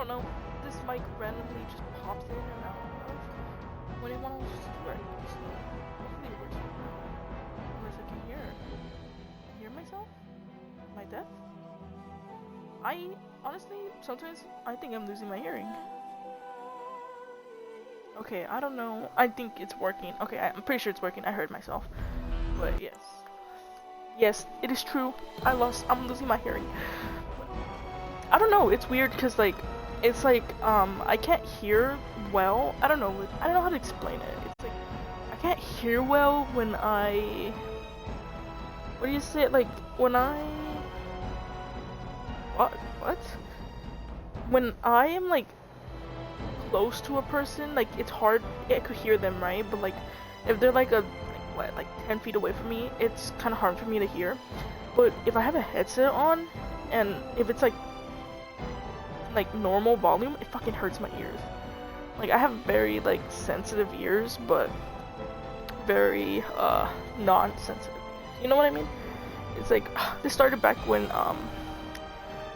don't know. This mic randomly just pops in and out of when it wants to work. So hopefully it works right now. Unless I can hear myself? Am I deaf? I honestly sometimes I think I'm losing my hearing. Okay, I don't know. I think it's working. Okay, I'm pretty sure it's working. I heard myself. But yes. Yes, it is true. I'm losing my hearing. I don't know, it's weird because it's like I can't hear well. I don't know how to explain it. It's like I can't hear well when what do you say, like when what when I am like close to a person, like it's hard. I could hear them, right? But like if they're like 10 feet away from me, it's kind of hard for me to hear. But if I have a headset on and if it's like normal volume, it fucking hurts my ears. Like I have very like sensitive ears, but very non-sensitive ears. You know what I mean? It's like this started back when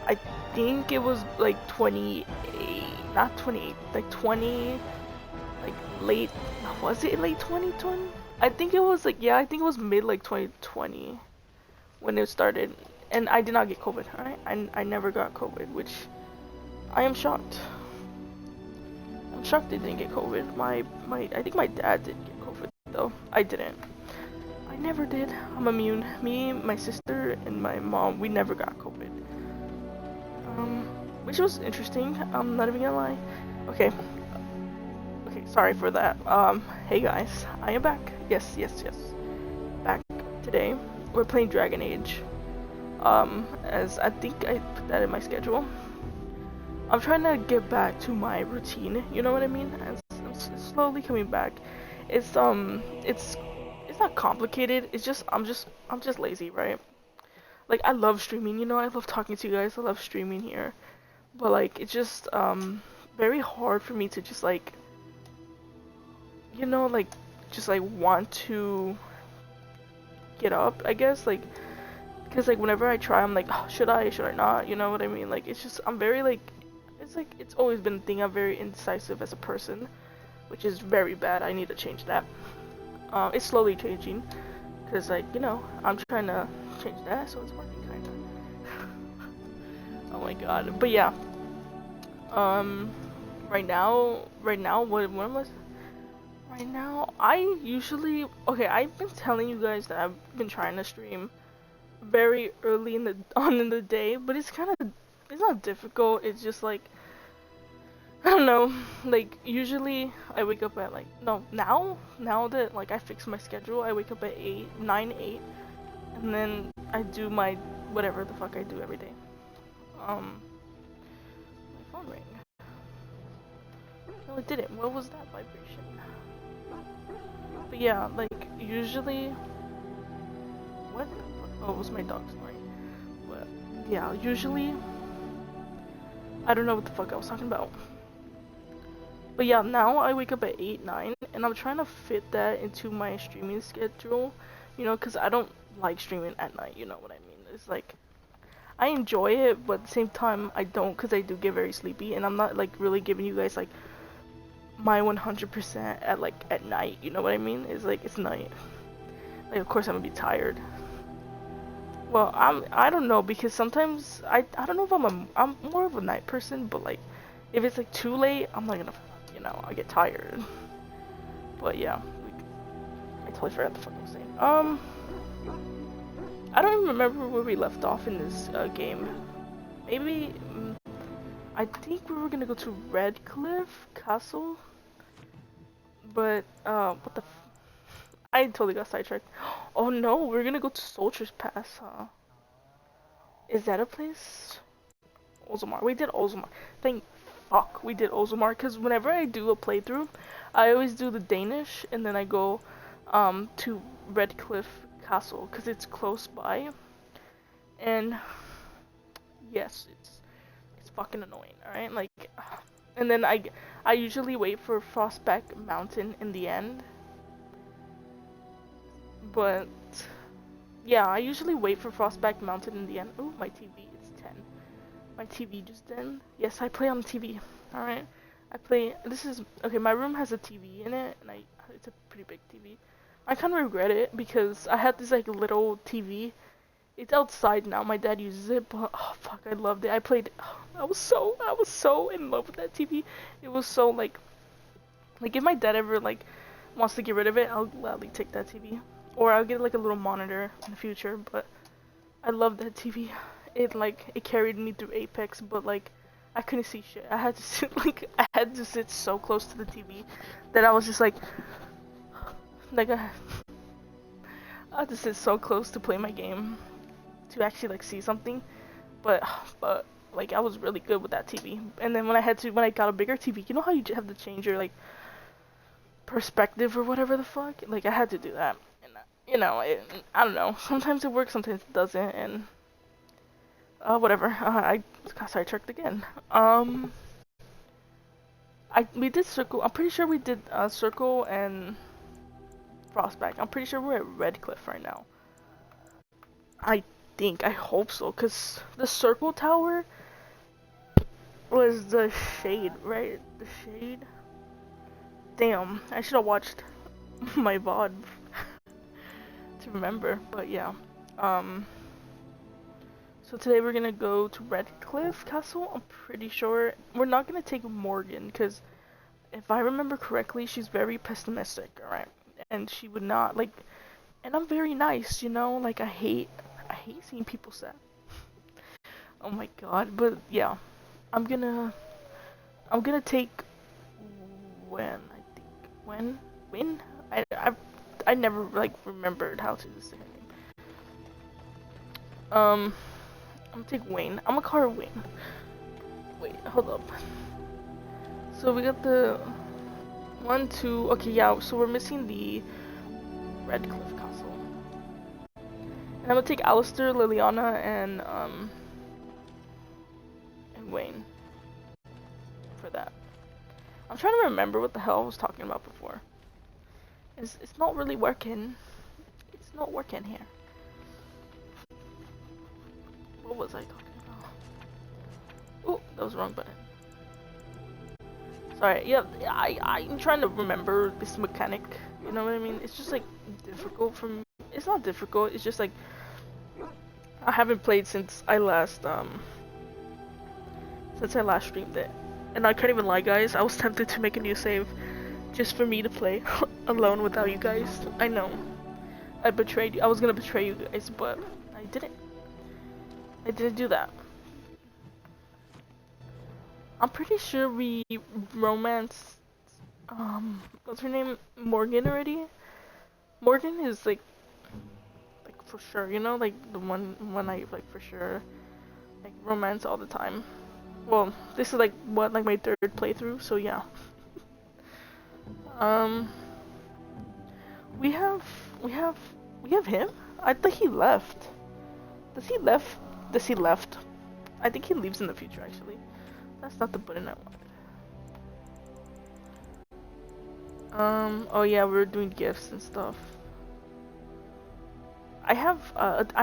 I think it was like 28, not 28, like 20, like late, was it late 2020? I think it was I think it was mid like 2020 when it started, and I did not get COVID. Alright, I never got COVID, which I am shocked. I'm shocked they didn't get COVID. I think my dad did get COVID though. I didn't. I never did. I'm immune. Me, my sister, and my mom, we never got COVID. Which was interesting. I'm not even gonna lie. Okay. Okay, sorry for that. Hey guys, I am back. Yes. Back today. We're playing Dragon Age. As I think I put that in my schedule. I'm trying to get back to my routine, you know what I mean? I'm slowly coming back. It's not complicated. It's just I'm just lazy, right? Like I love streaming, you know. I love talking to you guys. I love streaming here, but like it's just very hard for me to just like, you know, like just like want to get up, I guess, like because like whenever I try, I'm like, oh, should I not? You know what I mean? Like it's just I'm very like. It's always been a thing. I'm very indecisive as a person, which is very bad. I need to change that. It's slowly changing, cause like you know I'm trying to change that, so it's working kind of. Oh my god, but yeah. Right now, what was? Right now, I usually I've been telling you guys that I've been trying to stream very early in the day, but it's not difficult. It's just like I don't know, like usually I wake up at like now that like I fixed my schedule, I wake up at 9, 8, and then I do my whatever the fuck I do every day. My phone rang. No, it didn't. What was that vibration? But yeah, like usually what? Oh, it was my dog snoring. But yeah, usually I don't know what the fuck I was talking about. But yeah, now I wake up at 8, 9, and I'm trying to fit that into my streaming schedule, you know, because I don't like streaming at night, you know what I mean? It's like, I enjoy it, but at the same time, I don't, because I do get very sleepy, and I'm not, like, really giving you guys, like, my 100% at night, you know what I mean? It's like, it's night. Like, of course I'm gonna be tired. Well, I don't know, because sometimes, I don't know if I'm more of a night person, but, like, if it's, like, too late, I'm not gonna, you know, I get tired. But, yeah, I totally forgot the fuck I was saying. I don't even remember where we left off in this, game. Maybe, I think we were gonna go to Redcliffe Castle? But, what the I totally got sidetracked. Oh no, we're gonna go to Soldier's Pass, huh? Is that a place? Ozomar. We did Ozomar. Thank fuck we did Ozomar, because whenever I do a playthrough, I always do the Danish, and then I go, to Redcliffe Castle, because it's close by. And, yes, it's fucking annoying, alright? Like, and then I usually wait for Frostback Mountain in the end. But yeah, I usually wait for Frostback Mountain in the end. Ooh, my TV, it's 10. My TV just then. Yes, I play on TV. All right. I play. This is okay. My room has a TV in it, and it's a pretty big TV. I kind of regret it because I had this like little TV. It's outside now. My dad uses it, but oh fuck, I loved it. I played. I was so in love with that TV. It was so like if my dad ever like wants to get rid of it, I'll gladly take that TV, or I'll get like a little monitor in the future. But I love that TV. It carried me through Apex, but like I couldn't see shit. I had to sit so close to the TV that I was just like I had to sit so close to play my game to actually like see something. But like I was really good with that TV. And then when I got a bigger TV, you know how you have to change your like perspective or whatever the fuck? Like I had to do that. And I don't know. Sometimes it works, sometimes it doesn't, and whatever. I got sidetracked again. We did Circle. I'm pretty sure we did Circle and Frostback. I'm pretty sure we're at Redcliffe right now. I hope so, cause the Circle Tower was the Shade, right? The Shade. Damn, I should have watched my VOD to remember. But yeah. So today we're gonna go to Redcliffe Castle. I'm pretty sure we're not gonna take Morgan, because if I remember correctly, she's very pessimistic, alright? And she would not, like, and I'm very nice, you know? Like, I hate seeing people sad. Oh my god, but yeah. I'm gonna take Win? I never, like, remembered how to say her name. I'm gonna take Wayne. I'm gonna call her Wayne. Wait, hold up. So we got the 1, 2. Okay, yeah. So we're missing the Redcliffe Castle. And I'm gonna take Alistair, Liliana, and Wayne for that. I'm trying to remember what the hell I was talking about before. It's not really working. It's not working here. What was I talking about? Oh, that was the wrong button. Sorry, yeah, I'm trying to remember this mechanic, you know what I mean? It's just like difficult for me. It's not difficult, it's just like I haven't played since I last streamed it. And I can't even lie, guys, I was tempted to make a new save just for me to play alone without you guys. I know. I betrayed you. I was gonna betray you guys, but I didn't. I didn't do that. I'm pretty sure we romanced, what's her name? Morgan already? Morgan is like for sure, you know, like the one I like for sure, like romance all the time. Well, this is like what, like my 3rd playthrough, so yeah. We have him? I thought he left. Does he left? I think he leaves in the future, actually. That's not the button I wanted. Oh yeah, we're doing gifts and stuff. I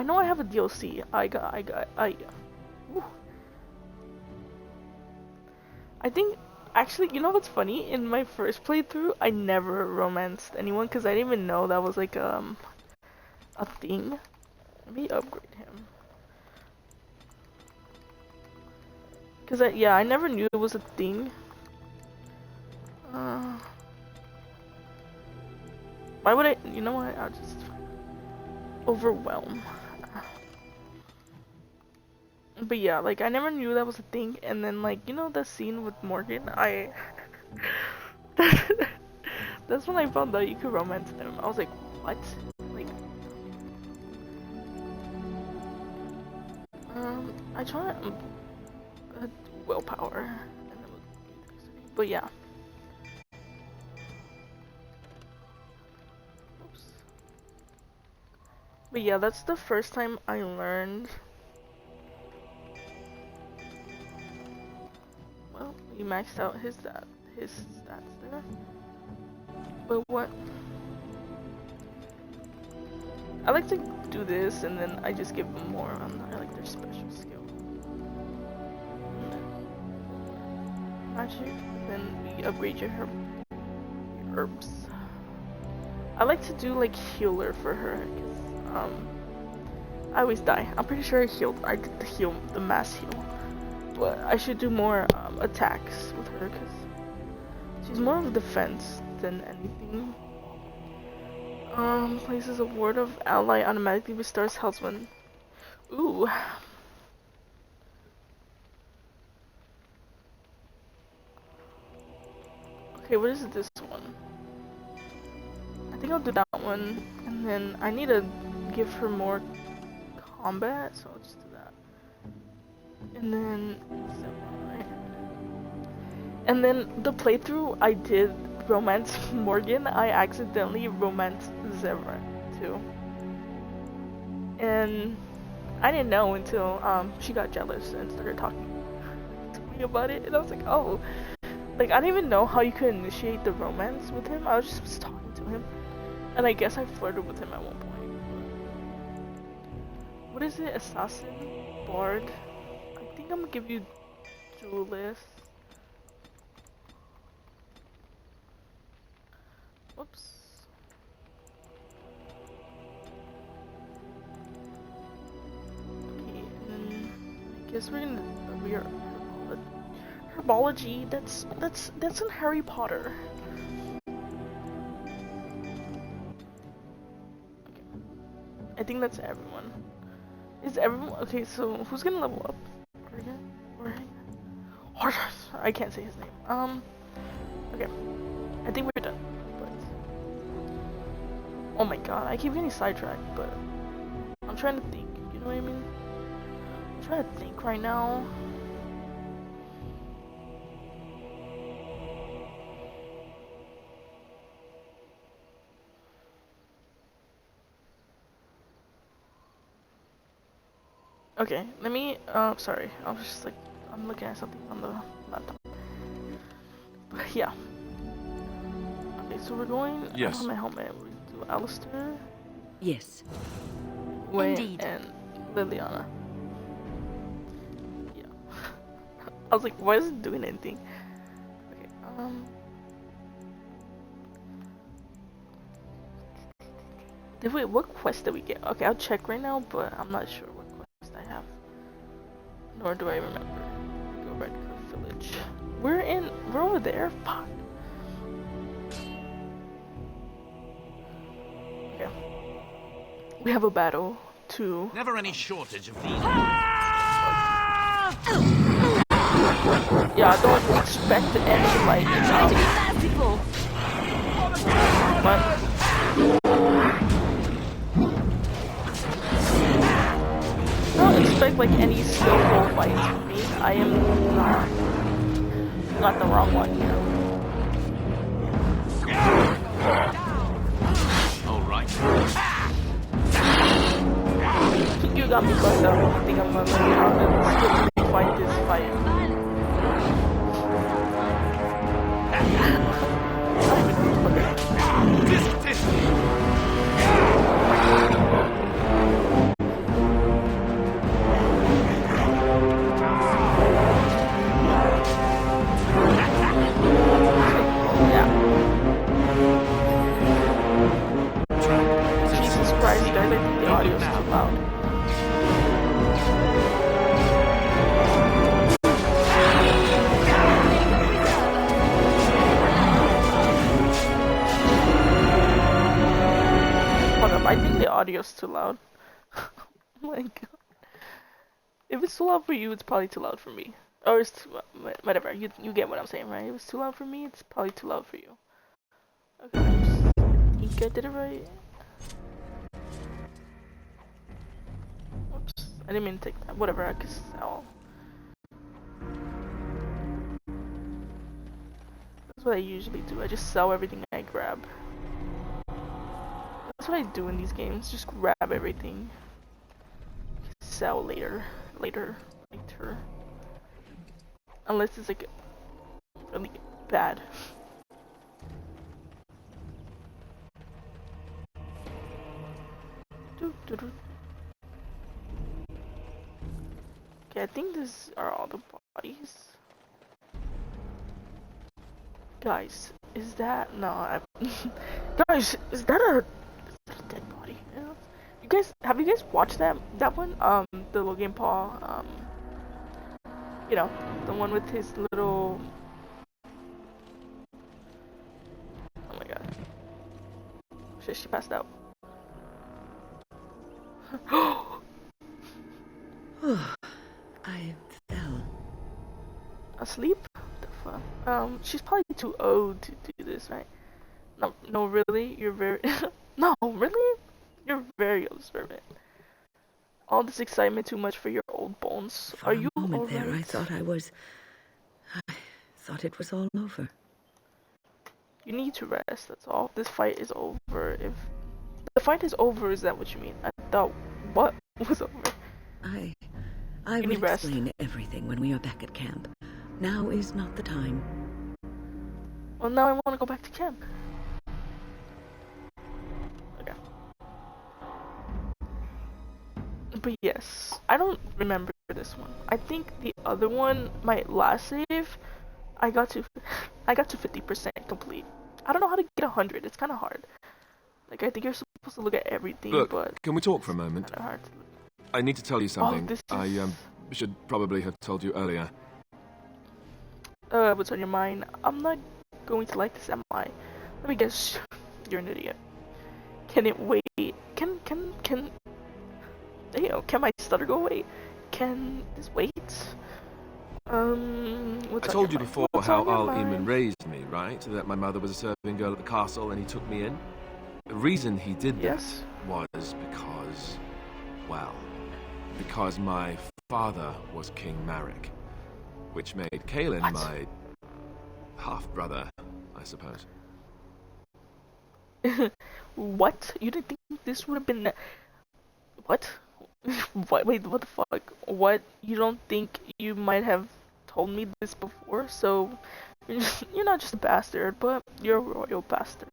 know I have a DLC. I think, actually, you know what's funny? In my first playthrough, I never romanced anyone, because I didn't even know that was like, a thing. Let me upgrade him. Cause I never knew it was a thing. Why would I? You know what? I'll just overwhelm. But yeah, like I never knew that was a thing, and then like you know that scene with Morgan, that's when I found out you could romance them. I was like, what? Like, I try willpower, and then but yeah. Oops. But yeah, that's the first time I learned. Well, he maxed out his stats there. But what? I like to do this, and then I just give them more on I like their special skill. magic, then we upgrade your herbs. I like to do like healer for her, cause I always die. I'm pretty sure I did the mass heal, but I should do more attacks with her, cause she's more of a defense than anything. Places a ward of ally automatically restores health when. Ooh. Okay, what is this one? I think I'll do that one, and then I need to give her more combat, so I'll just do that. And then, and then the playthrough I did romance Morgan, I accidentally romanced Zevran too. And I didn't know until she got jealous and started talking to me about it, and I was like, oh. Like, I didn't even know how you could initiate the romance with him. I was just talking to him. And I guess I flirted with him at one point. What is it? Assassin? Bard? I think I'm gonna give you Duelist. Whoops. Okay, and then I guess we are herbology. That's in Harry Potter. Okay. I think that's everyone. Is everyone okay? So who's gonna level up? I can't say his name. Okay. I think we're done. But oh my god, I keep getting sidetracked. But I'm trying to think. You know what I mean? I'm trying to think right now. Okay, let me, sorry, I was just like, I'm looking at something on the laptop. But yeah. Okay, so we're going, yes. I don't have my helmet, we do Alistair. Yes. Wayne, indeed. and Liliana. Yeah. I was like, why is it doing anything? Okay, wait, what quest did we get? Okay, I'll check right now, but I'm not sure what quest I have. Nor do I remember. Go Red Cliff Village. We're over there? Fuck. Okay. We have a battle to... Never any shortage of these. Yeah, I don't expect any, like, What? I don't expect like any skillful fights from me. I am not the wrong one here. Alright. You got me fucked up. I think I'm gonna skillfully fight this fight. Jesus Christ, guys, I think the audio is too loud. Hold up, I think the audio is too loud. Oh my god. If it's too loud for you, it's probably too loud for me. Or it's too, whatever, you get what I'm saying, right? If it's too loud for me, it's probably too loud for you. Okay, I think I did it right. Oops, I didn't mean to take that. Whatever, I could sell. That's what I usually do. I just sell everything I grab. That's what I do in these games. Just grab everything. Sell later. Unless it's like really bad. Okay, I think these are all the bodies. Guys, is that no? Guys, is that a dead body? Yeah. You guys, have you guys watched that one? The Logan Paul. You know, the one with his little. Oh my god. Shit, she passed out. I fell. Asleep? What the fuck? She's probably too old to do this, right? No, really? You're very... No, really? You're very observant. All this excitement too much for your old bones. For Are you a moment there, alright? I thought it was all over. You need to rest, that's all. This fight is over. If the fight is over, is that what you mean? I thought what was over? I You will need rest. explain everything when we are back at camp. Now is not the time. Well, now I want to go back to camp. Okay. But yes, I don't remember this one. I think the other one, my last save, I got to 50% complete. I don't know how to get 100. It's kind of hard. Like, I think you're supposed to look at everything, Look, but can we talk for a moment? kind of hard to look. I need to tell you something. this I is- should probably have told you earlier. What's on your mind? I'm not going to like this, am I? Let me guess. You're an idiot. Can it wait? Can damn, can my stutter go away? Can this wait? What's I on told your you mind? before What's how on your Al mind? Eamon raised me, right? That my mother was a serving girl at the castle and he took me in. The reason he did Yes. that was because, well, because my father was King Marek, which made Kaelin What? my half-brother, I suppose. What? You didn't think this would have been... What? What? Wait, what the fuck? What? You don't think you might have told me this before? So, you're not just a bastard, but you're a royal bastard.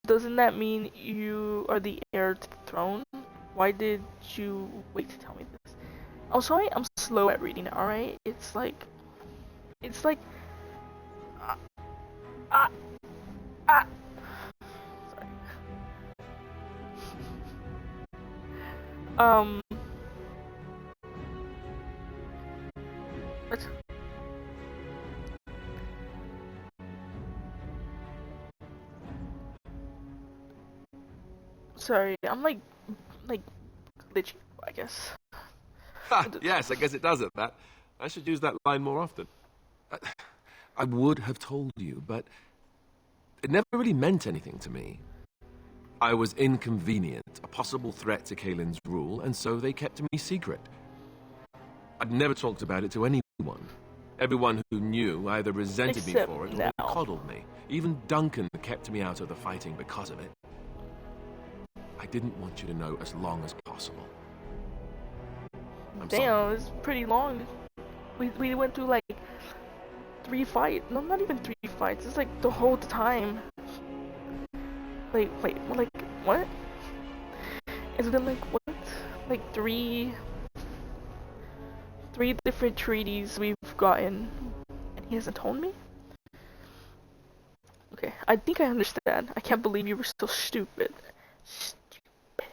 Doesn't that mean you are the heir to the throne? Why did you wait to tell me this? I'm sorry, I'm slow at reading it, alright? It's like... Ah! Sorry. What? Sorry, I'm like glitchy, I guess. Ha! Yes, I guess it does at that. I should use that line more often. I would have told you, but it never really meant anything to me. I was inconvenient, a possible threat to Kaelin's rule, and so they kept me secret. I'd never talked about it to anyone. Everyone who knew either resented Except me for it or now. coddled me. Even Duncan kept me out of the fighting because of it. I didn't want you to know as long as possible. I'm sorry. Damn, it's pretty long. We went through like 3 fights. No, not even 3 fights. It's like the whole time. Wait, like what? It's been like what? Like three different treaties we've gotten, and he hasn't told me? Okay, I think I understand. I can't believe you were so stupid. Stupid.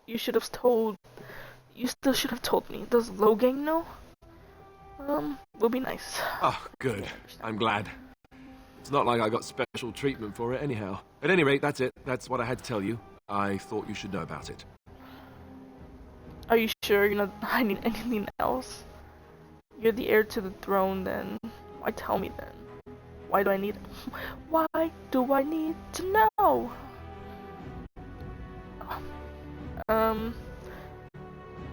You should have told. You still should have told me. Does Logang know? Will be nice. Oh, good. I'm glad. It's not like I got special treatment for it anyhow. At any rate, that's it. That's what I had to tell you. I thought you should know about it. Are you sure you're not hiding anything else? You're the heir to the throne, then. Why tell me then? Why do I need... Why do I need to know?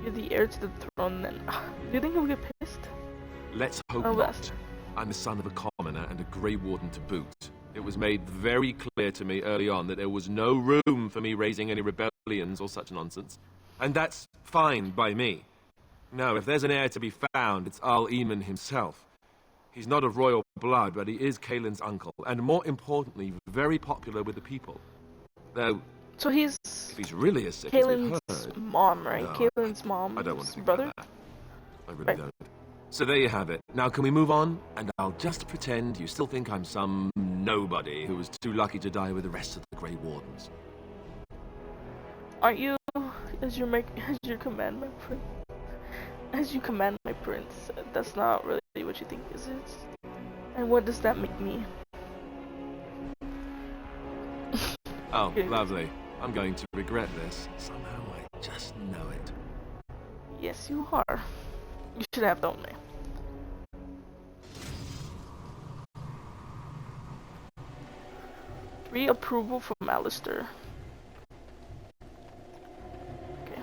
You're the heir to the throne, then. Do you think he'll get pissed? Let's hope Oh, not. that's- I'm the son of a commoner and a Grey Warden to boot. It was made very clear to me early on that there was no room for me raising any rebellions or such nonsense. And that's fine by me. No, if there's an heir to be found, it's Al Eamon himself. He's not of royal blood, but he is Kaelin's uncle, and more importantly, very popular with the people. Though, So he's if he's really as sick as we've Kaelin's heard... mom, right? No, Kaelin's mom's I don't want to think brother? about that. I really Right. don't. So there you have it. Now can we move on? And I'll just pretend you still think I'm some nobody who was too lucky to die with the rest of the Grey Wardens. Aren't you, as you command my prince? As you command my prince, that's not really what you think, is it? And what does that make me? Oh, lovely. I'm going to regret this. Somehow I just know it. Yes, you are. You should have known me. Pre-approval from Alistair. Okay.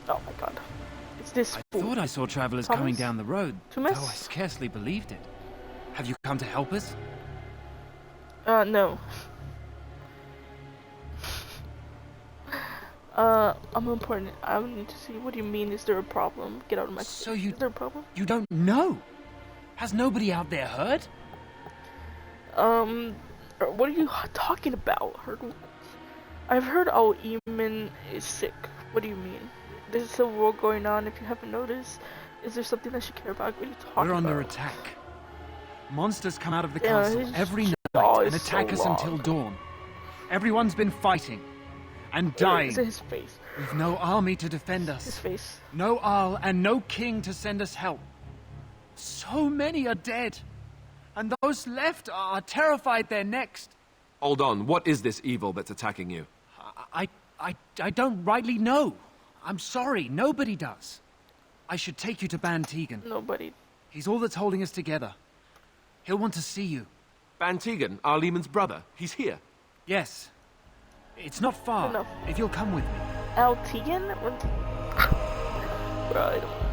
Oh my god. It's this I fool. thought I saw travelers Thomas? coming down the road, Thomas? though I scarcely believed it. Have you come to help us? No. I'm important. I need to see. What do you mean? Is there a problem? Get out of my. So Is there a problem? you don't know? Has nobody out there heard? What are you talking about? I've heard our Eamon is sick. What do you mean? There's a civil war going on. If you haven't noticed, is there something I should care about? What are you talking about? We're under attack. Monsters come out of the Yeah, castle his every jaw night is and attack so us until long. dawn. Everyone's been fighting and dying. Is it his face? We've no army to defend His us. face. No Arl and no king to send us help. So many are dead. And those left are terrified they're next. Hold on, what is this evil that's attacking you? I don't rightly know. I'm sorry, nobody does. I should take you to Ban Tegan. Nobody. He's all that's holding us together. He'll want to see you. Ban Tegan, Arlemon's brother. He's here. Yes. It's not far, No. if you'll come with me. Al Tegan? Bro, I don't...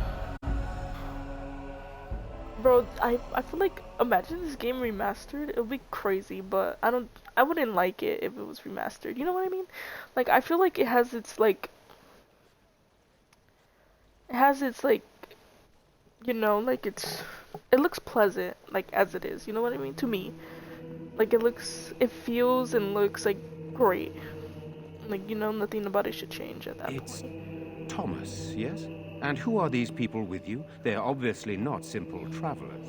Bro, I feel like, imagine this game remastered. It would be crazy, but I wouldn't like it if it was remastered. You know what I mean? Like, I feel like it has its, like, you know, like it looks pleasant, like, as it is. You know what I mean? To me. Like, it feels and looks, like, great. Like, you know, nothing about it should change at that It's point. Thomas, yes? And who are these people with you? They're obviously not simple travelers.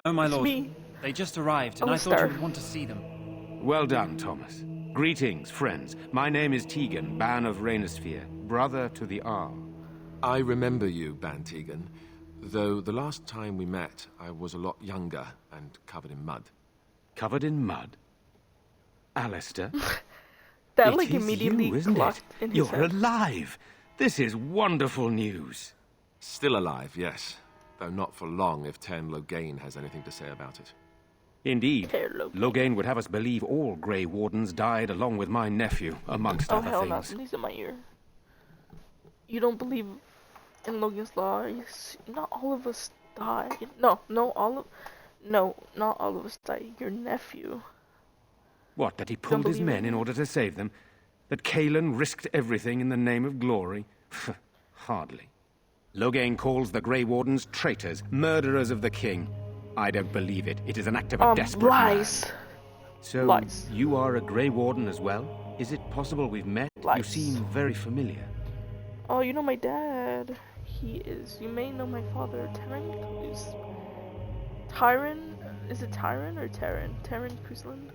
No, my It's lord. me. They just arrived, and I thought Alistair. you would want to see them. Well done, Thomas. Greetings, friends. My name is Tegan, Ban of Rainersphere, brother to the Arl. I remember you, Ban Tegan. Though the last time we met, I was a lot younger and covered in mud. Covered in mud? Alistair? That, It like, is immediately you, isn't clocked it? in his You're head. alive! This is wonderful news. Still alive, yes. Though not for long if Ten Loghain has anything to say about it. Indeed. Hello. Loghain would have us believe all Grey Wardens died along with my nephew, amongst Oh, other hell no. things. He's in my ear. You don't believe in Logan's Law? Yes, not all of us die. No, not all of us die. Your nephew. What, that he pulled his believe men in in me. order to save them? That Kaelan risked everything in the name of glory? Hardly. Loghain calls the Grey Wardens traitors, murderers of the king. I don't believe it. It is an act of a desperate man. lies. So, Lies. you are a Grey Warden as well? Is it possible we've met? You Lies. seem very familiar. Oh, you know my dad. He is. You may know my father, Tyron. Tyron? Is it Tyron or Terran? Terran Kuzland?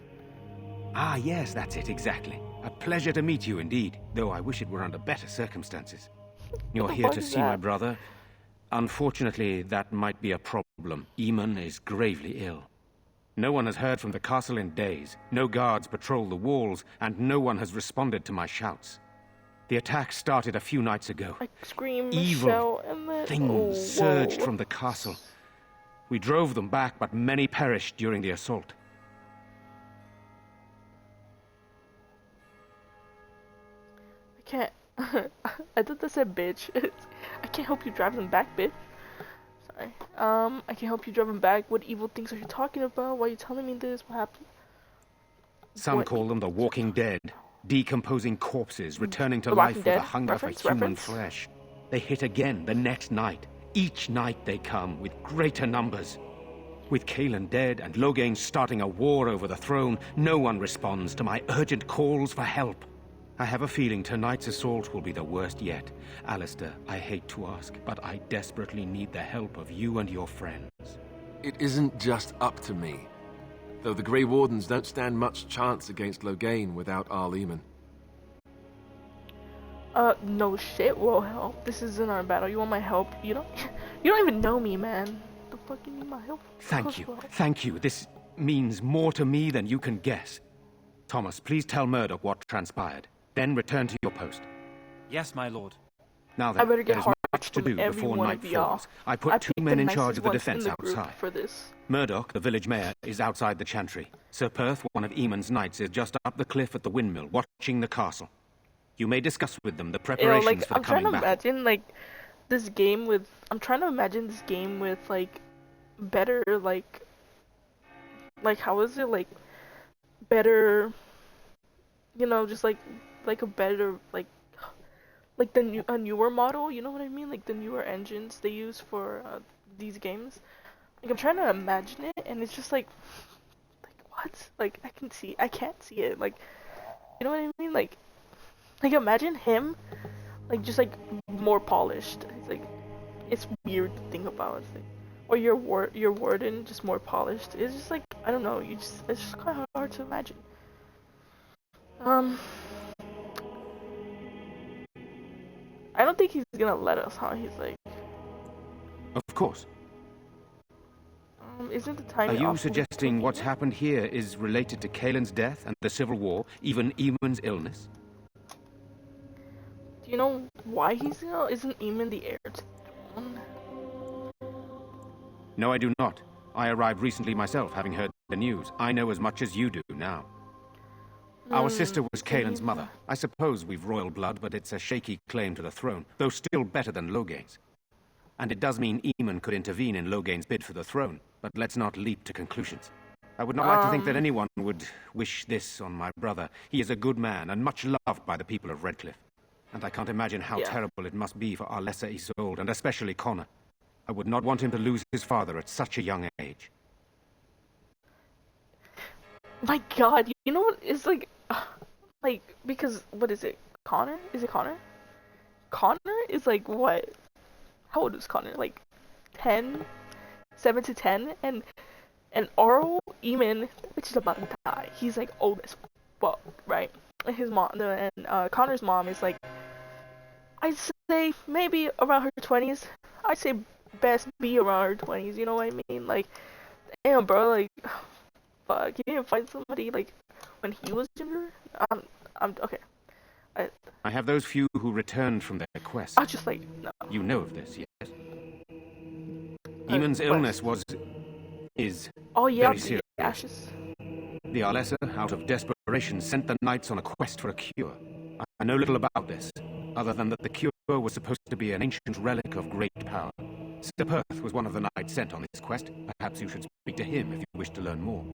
Ah, yes, that's it, exactly. A pleasure to meet you indeed, though I wish it were under better circumstances. You're the here fuck to is see my that? brother. Unfortunately, that might be a problem. Eamon is gravely ill. No one has heard from the castle in days. No guards patrol the walls, and no one has responded to my shouts. The attack started a few nights ago. I scream, Evil shout, and then... Things surged from the castle. We drove them back, but many perished during the assault. I can't... I thought that said bitch. I can't help you drive them back, bitch. Sorry. I can help you drive them back. What evil things are you talking about? Why are you telling me this? What happened? Some What? call them the Walking Dead, decomposing corpses, returning to The life Walking with a Dead? hunger Reference? for human Reference? flesh. They hit again the next night. Each night they come with greater numbers. With Kaelan dead and Loghain starting a war over the throne, no one responds to my urgent calls for help. I have a feeling tonight's assault will be the worst yet. Alistair, I hate to ask, but I desperately need the help of you and your friends. It isn't just up to me. Though the Grey Wardens don't stand much chance against Loghain without Arl Eamon. No shit. Well, hell, this isn't our battle. You want my help? You don't even know me, man. The fuck you need my help? Thank you. Thank you. This means more to me than you can guess. Thomas, please tell Murdoch what transpired. Then return to your post. Yes, my lord. Now I then, better get there's hard much to from do every before one night of y'all. falls. I put two picked men the in charge of the nicest ones defense in the group outside. for this. Murdoch, the village mayor, is outside the chantry. Sir Perth, one of Eamon's knights, is just up the cliff at the windmill, watching the castle. You may discuss with them the preparations Like, for the I'm trying coming to battle. imagine like this game with. I'm trying to imagine this game with like better like how is it like better? You know, just like a better like a newer model. You know what I mean? Like the newer engines they use for these games. Like I'm trying to imagine it, and it's just like what? Like I can't see it. Like you know what I mean? Like imagine him, like just like more polished. It's like it's weird to think about. It's like, or your warden just more polished. It's just like I don't know. It's just kind of hard to imagine. I don't think he's gonna let us, huh? He's like, Of course. isn't the time? Are you suggesting what's happened here is related to Kaelin's death and the Civil War, even Eamon's illness? Do you know why he's ill? Isn't Eamon the heir to the throne? No, I do not. I arrived recently myself, having heard the news. I know as much as you do now. Our sister was Kaelin's mother. I suppose we've royal blood, but it's a shaky claim to the throne, though still better than Loghain's. And it does mean Eamon could intervene in Loghain's bid for the throne, but let's not leap to conclusions. I would not like to think that anyone would wish this on my brother. He is a good man and much loved by the people of Redcliffe. And I can't imagine how terrible it must be for our lesser Isolde, and especially Connor. I would not want him to lose his father at such a young age. My God, you know what? It's like because what is it? Connor? Is it Connor? Connor is like what? How old is Connor? Like 10, 7 to 10, and Arl Eamon, which is about to die. He's like old as fuck, right? And his mom, and Connor's mom is like, I'd say maybe around her 20s. I'd say best be around her 20s. You know what I mean? Like, damn, bro, like, fuck, he didn't find somebody like when he was younger. I'm okay. I have those few who returned from their quest. I was just like, no. You know of this, yes? Eamon's illness is Oh yeah, very the serious. ashes. The Arlessa, out of desperation, sent the knights on a quest for a cure. I know little about this, other than that the cure was supposed to be an ancient relic of great power. Sir Perth was one of the knights sent on this quest. Perhaps you should speak to him if you wish to learn more.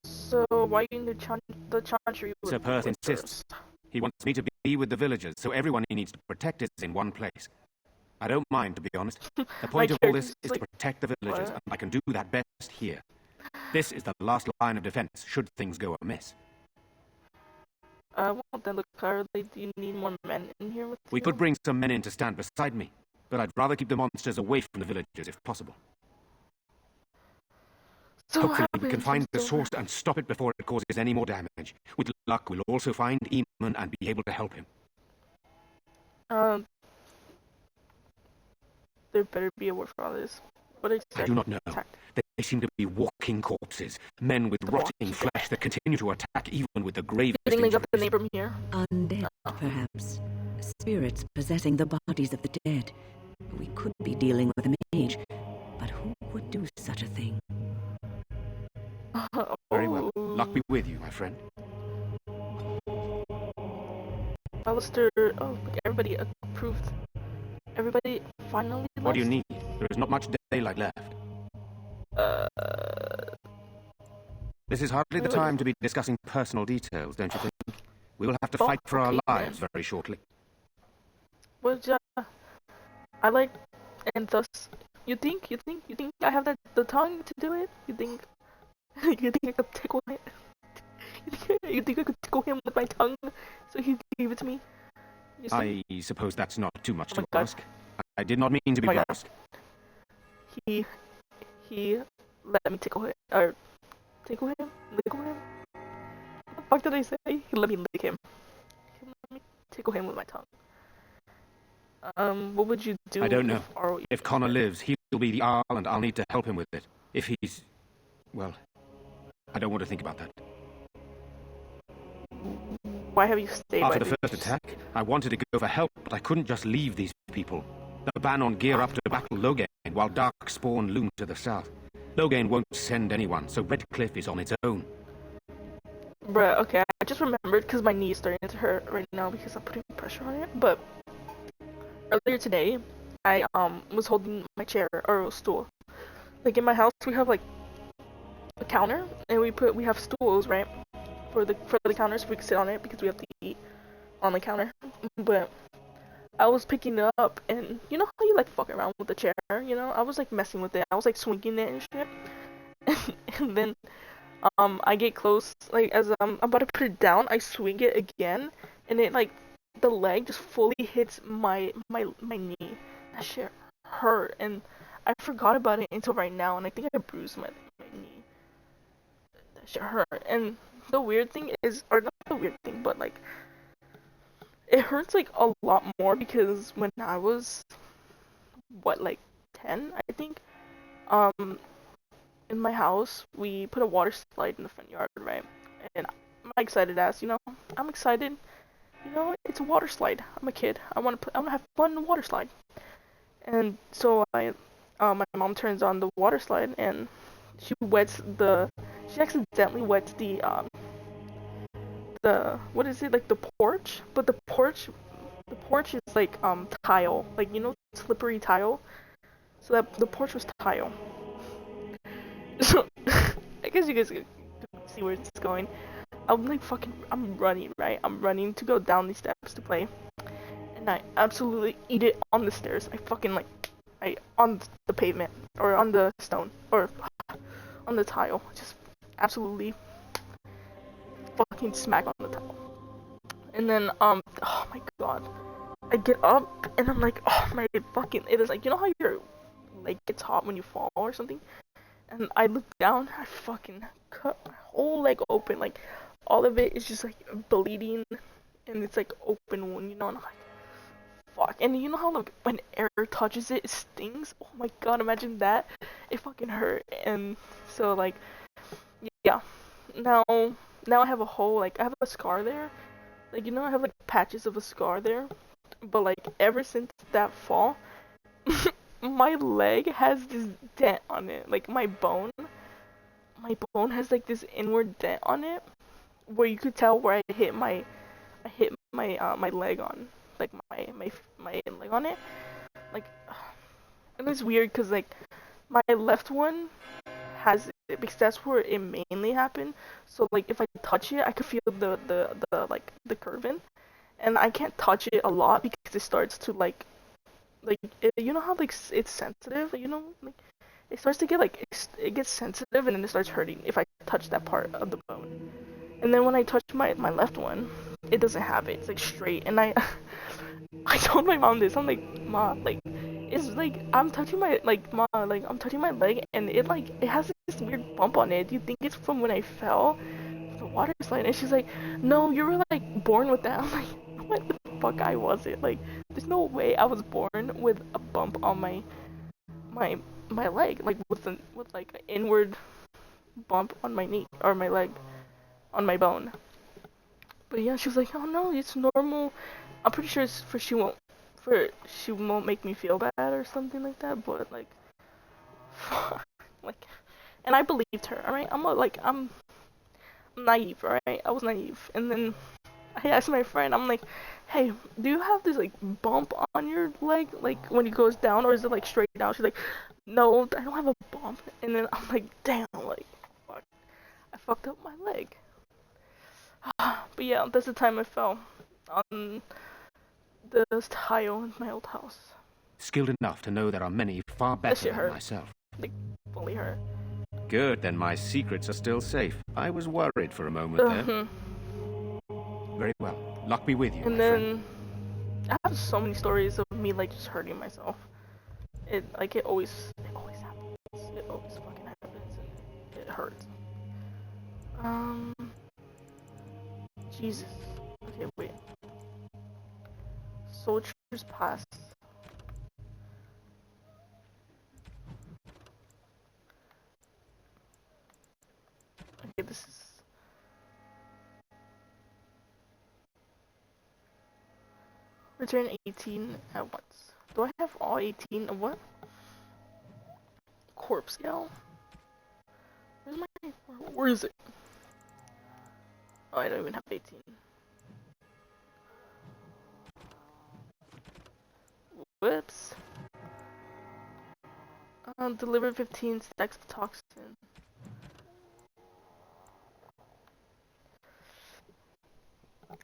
So why in the chantry? Sir Perth insists. He wants me to be with the villagers, so everyone he needs to protect is in one place. I don't mind, to be honest. The point of all this is to protect the villagers, and I can do that best here. This is the last line of defense, should things go amiss. Well, then look, do you need more men in here with We you? could bring some men in to stand beside me, but I'd rather keep the monsters away from the villagers if possible. So Hopefully we can find the source and stop it before it causes any more damage. With luck, we'll also find Eamon and be able to help him. There better be a word for all this. What I do not know. They seem to be walking corpses, men with rotting flesh that continue to attack even with the gravest Getting like up the injuries. name from here. Undead, perhaps. Spirits possessing the bodies of the dead. We could be dealing with a mage, but who would do such a thing? Very well. Luck be with you, my friend. Alistair, oh, look, everybody approved. Everybody finally left. What do you need? There is not much daylight left. This is hardly the time to be discussing personal details, don't you think? We will have to fight for our lives very shortly. Well, I like, and thus, you think I have the tongue to do it? You think I could tickle it? You think I could tickle him with my tongue so he gave it to me? I suppose that's not too much Oh to my God. ask. I did not mean to be Oh my God. brusque. He let me tickle him, or tickle him, lickle him. What the fuck did I say? He let me lick him. He let me tickle him with my tongue. What would you do? I don't know. ROE If Connor lives, he'll be the Arl, and I'll need to help him with it. If he's... well, I don't want to think about that. Why have you stayed? After the first attack, I wanted to go for help, but I couldn't just leave these people. The Banon gear up to battle Loghain, while Darkspawn loom to the south. Loghain won't send anyone, so Red Cliff is on its own. Bruh, okay, I just remembered because my knee is starting to hurt right now because I'm putting pressure on it. But earlier today, I was holding my chair or stool. Like in my house, we have like a counter, and we have stools, right, for the counters. So we can sit on it because we have to eat on the counter. But I was picking it up, and you know how you like fuck around with the chair, you know? I was like messing with it. I was like swinging it and shit. And then I get close, like as I'm about to put it down, I swing it again, and it like the leg just fully hits my knee. That shit hurt, and I forgot about it until right now, and I think I bruised my knee. That shit hurt, and the weird thing is, or not the weird thing, but like it hurts like a lot more because when I was like 10, I think, in my house we put a water slide in the front yard, right? And I'm excited as, you know, I'm excited. You know, it's a water slide. I'm a kid. I want to have fun in the water slide. And so my mom turns on the water slide, and she accidentally wets the what is it, like the porch? But the porch is like tile, like, you know, slippery tile. So that the porch was tile. So I guess you guys can see where it's going. I'm running, right? I'm running to go down these steps to play, and I absolutely eat it on the stairs. On the pavement, or on the stone, or on the tile. Just absolutely fucking smack on the tile. And then, oh my God. I get up, and I'm like, oh my fucking, it is like, you know how your leg gets hot when you fall or something? And I look down, I fucking cut my whole leg open, like, all of it is just like bleeding, and it's like open wound, you know, and I'm like, fuck. And you know how like when air touches it, it stings? Oh my God, imagine that. It fucking hurt. And so like, yeah, now I have I have a scar there, like, you know, I have like patches of a scar there, but like ever since that fall, my leg has this dent on it, like my bone has like this inward dent on it, where you could tell where I hit my leg on, like my leg on it, like, and it's weird because like my left one has it because that's where it mainly happened. So like if I touch it, I could feel the like the curving, and I can't touch it a lot because it starts to like you know how like it's sensitive, you know, like it starts to get like it gets sensitive, and then it starts hurting if I touch that part of the bone. And then when I touch my left one, it doesn't have it. It's like straight. And I told my mom this. I'm like, Ma, like, it's like I'm touching my I'm touching my leg, and it has this weird bump on it. Do you think it's from when I fell the water slide? And she's like, no, you were like born with that. I'm like, what the fuck? I wasn't. Like, there's no way I was born with a bump on my leg, like with like an inward bump on my knee or my leg on my bone. But yeah, she was like, oh no, it's normal. I'm pretty sure it's she won't make me feel bad or something like that. But like, like, and I believed her. All right, I'm naive. All right, I was naive. And then I asked my friend, I'm like, hey, do you have this like bump on your leg, like when it goes down, or is it like straight down? She's like, no, I don't have a bump. And then I'm like, damn, like, fuck, I fucked up my leg. But yeah, that's the time I fell on the tile in my old house. Skilled enough to know there are many far better than myself. Like, fully hurt. Good, then my secrets are still safe. I was worried for a moment there. Very well. Lock me with you, And my friend. then I have so many stories of me like just hurting myself. It always happens. It always fucking happens and it hurts. Jesus. Okay, wait. Soldier's Pass. Okay, this is... Return 18 at once. Do I have all 18 of what? Corpse Gal? Where's my... Where is it? Oh, I don't even have 18. Whoops. Deliver 15 stacks of toxin.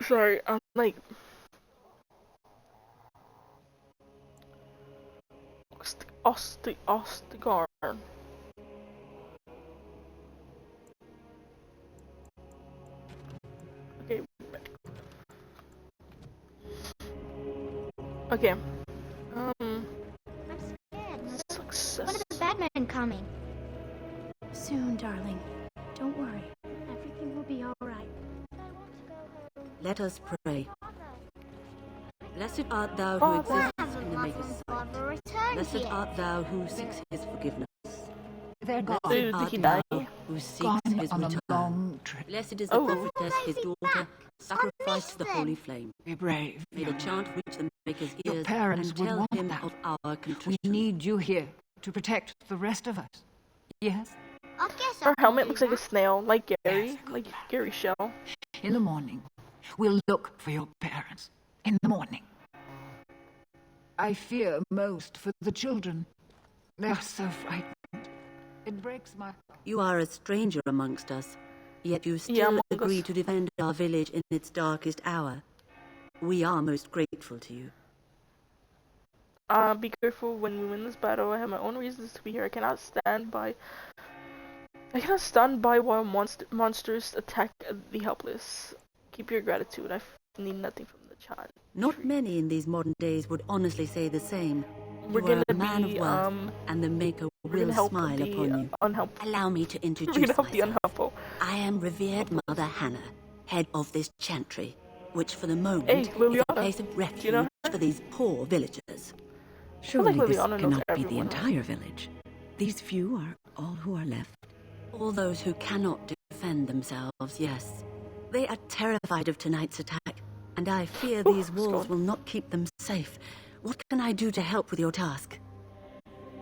Sorry, I'm like... Ostigar. Okay. Okay. I'm scared. Success. When are the bad men coming? Soon, darling. Don't worry. Everything will be all right. Let us pray. Blessed art thou who exists in the Maker's sight. Father returned Blessed yet. art thou who seeks his forgiveness. They're gone. Blessed Did art he thou die? who seeks Gone his on a return. long trip. Blessed is the Oh. prophetess, his Why is he daughter, back? sacrificed to the missed holy them. flame. Be brave. May the chant reach the Maker's Your ears parents and would tell want him that. of our We contrition. need you here to protect the rest of us. Yes? I guess Her I can helmet do looks like a that. snail, like Gary, Yes, good like lad. Gary Shell. In the morning, we'll look for your parents. In the morning. I fear most for the children. They're so frightened. It breaks my... You are a stranger amongst us, yet you Yeah, still among agree us. to defend our village in its darkest hour. We are most grateful to you. Be careful when we win this battle. I have my own reasons to be here. I cannot stand by while monsters attack the helpless. Keep your gratitude. I need nothing from the child. Not many in these modern days would honestly say the same. We're You are gonna a man be of worth, and the Maker we're will gonna help smile the upon you. unhelpful. Allow me to We're gonna introduce help the myself. unhelpful. I am revered Mother Hannah, head of this chantry, which for the moment Hey, is Liliana. a place of refuge Do you know for these poor villagers. Surely Surely this Liliana knows cannot be the everyone, right? entire village. These few are all who are left. All those who cannot defend themselves, yes. They are terrified of tonight's attack, and I fear these walls Scott. will not keep them safe. What can I do to help with your task?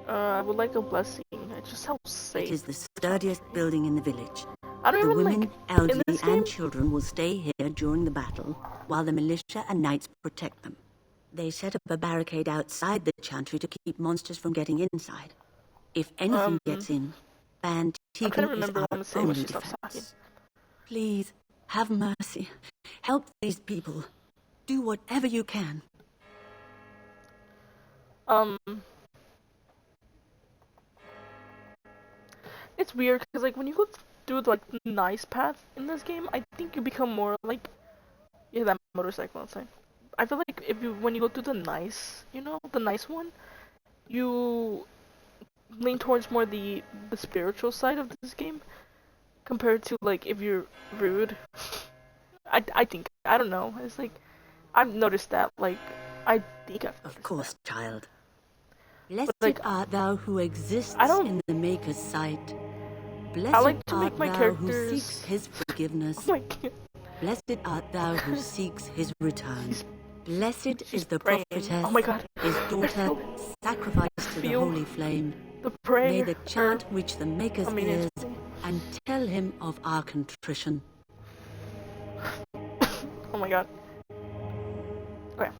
I would like a blessing. It just helps It safe. is the sturdiest building in the village. I don't The even women, like in elderly, this game. and children will stay here during the battle, while the militia and knights protect them. They set up a barricade outside the chantry to keep monsters from getting inside. If anything gets in, Van I'm trying to Tegan is remember what our I'm saying when only she stops talking. defense. Please, have mercy. Help these people. Do whatever you can. It's weird because like when you go do like the nice path in this game, I think you become more like that motorcycle outside. I feel like when you go through the nice, the nice one, you lean towards more the spiritual side of this game compared to like if you're rude. I think I don't know. It's like I've noticed that. Like I think I've noticed Of course, that. child. Blessed like, art thou who exists I don't- in the Maker's sight. Blessed I like to art make my thou who characters- seeks his forgiveness. Oh my god. Blessed art thou who seeks his return. Blessed She's is the praying. prophetess, Oh my god. his daughter, sacrificed to the feel holy flame. The prayer. May the chant reach the Maker's ears it's- and tell him of our contrition. Oh my god. Okay.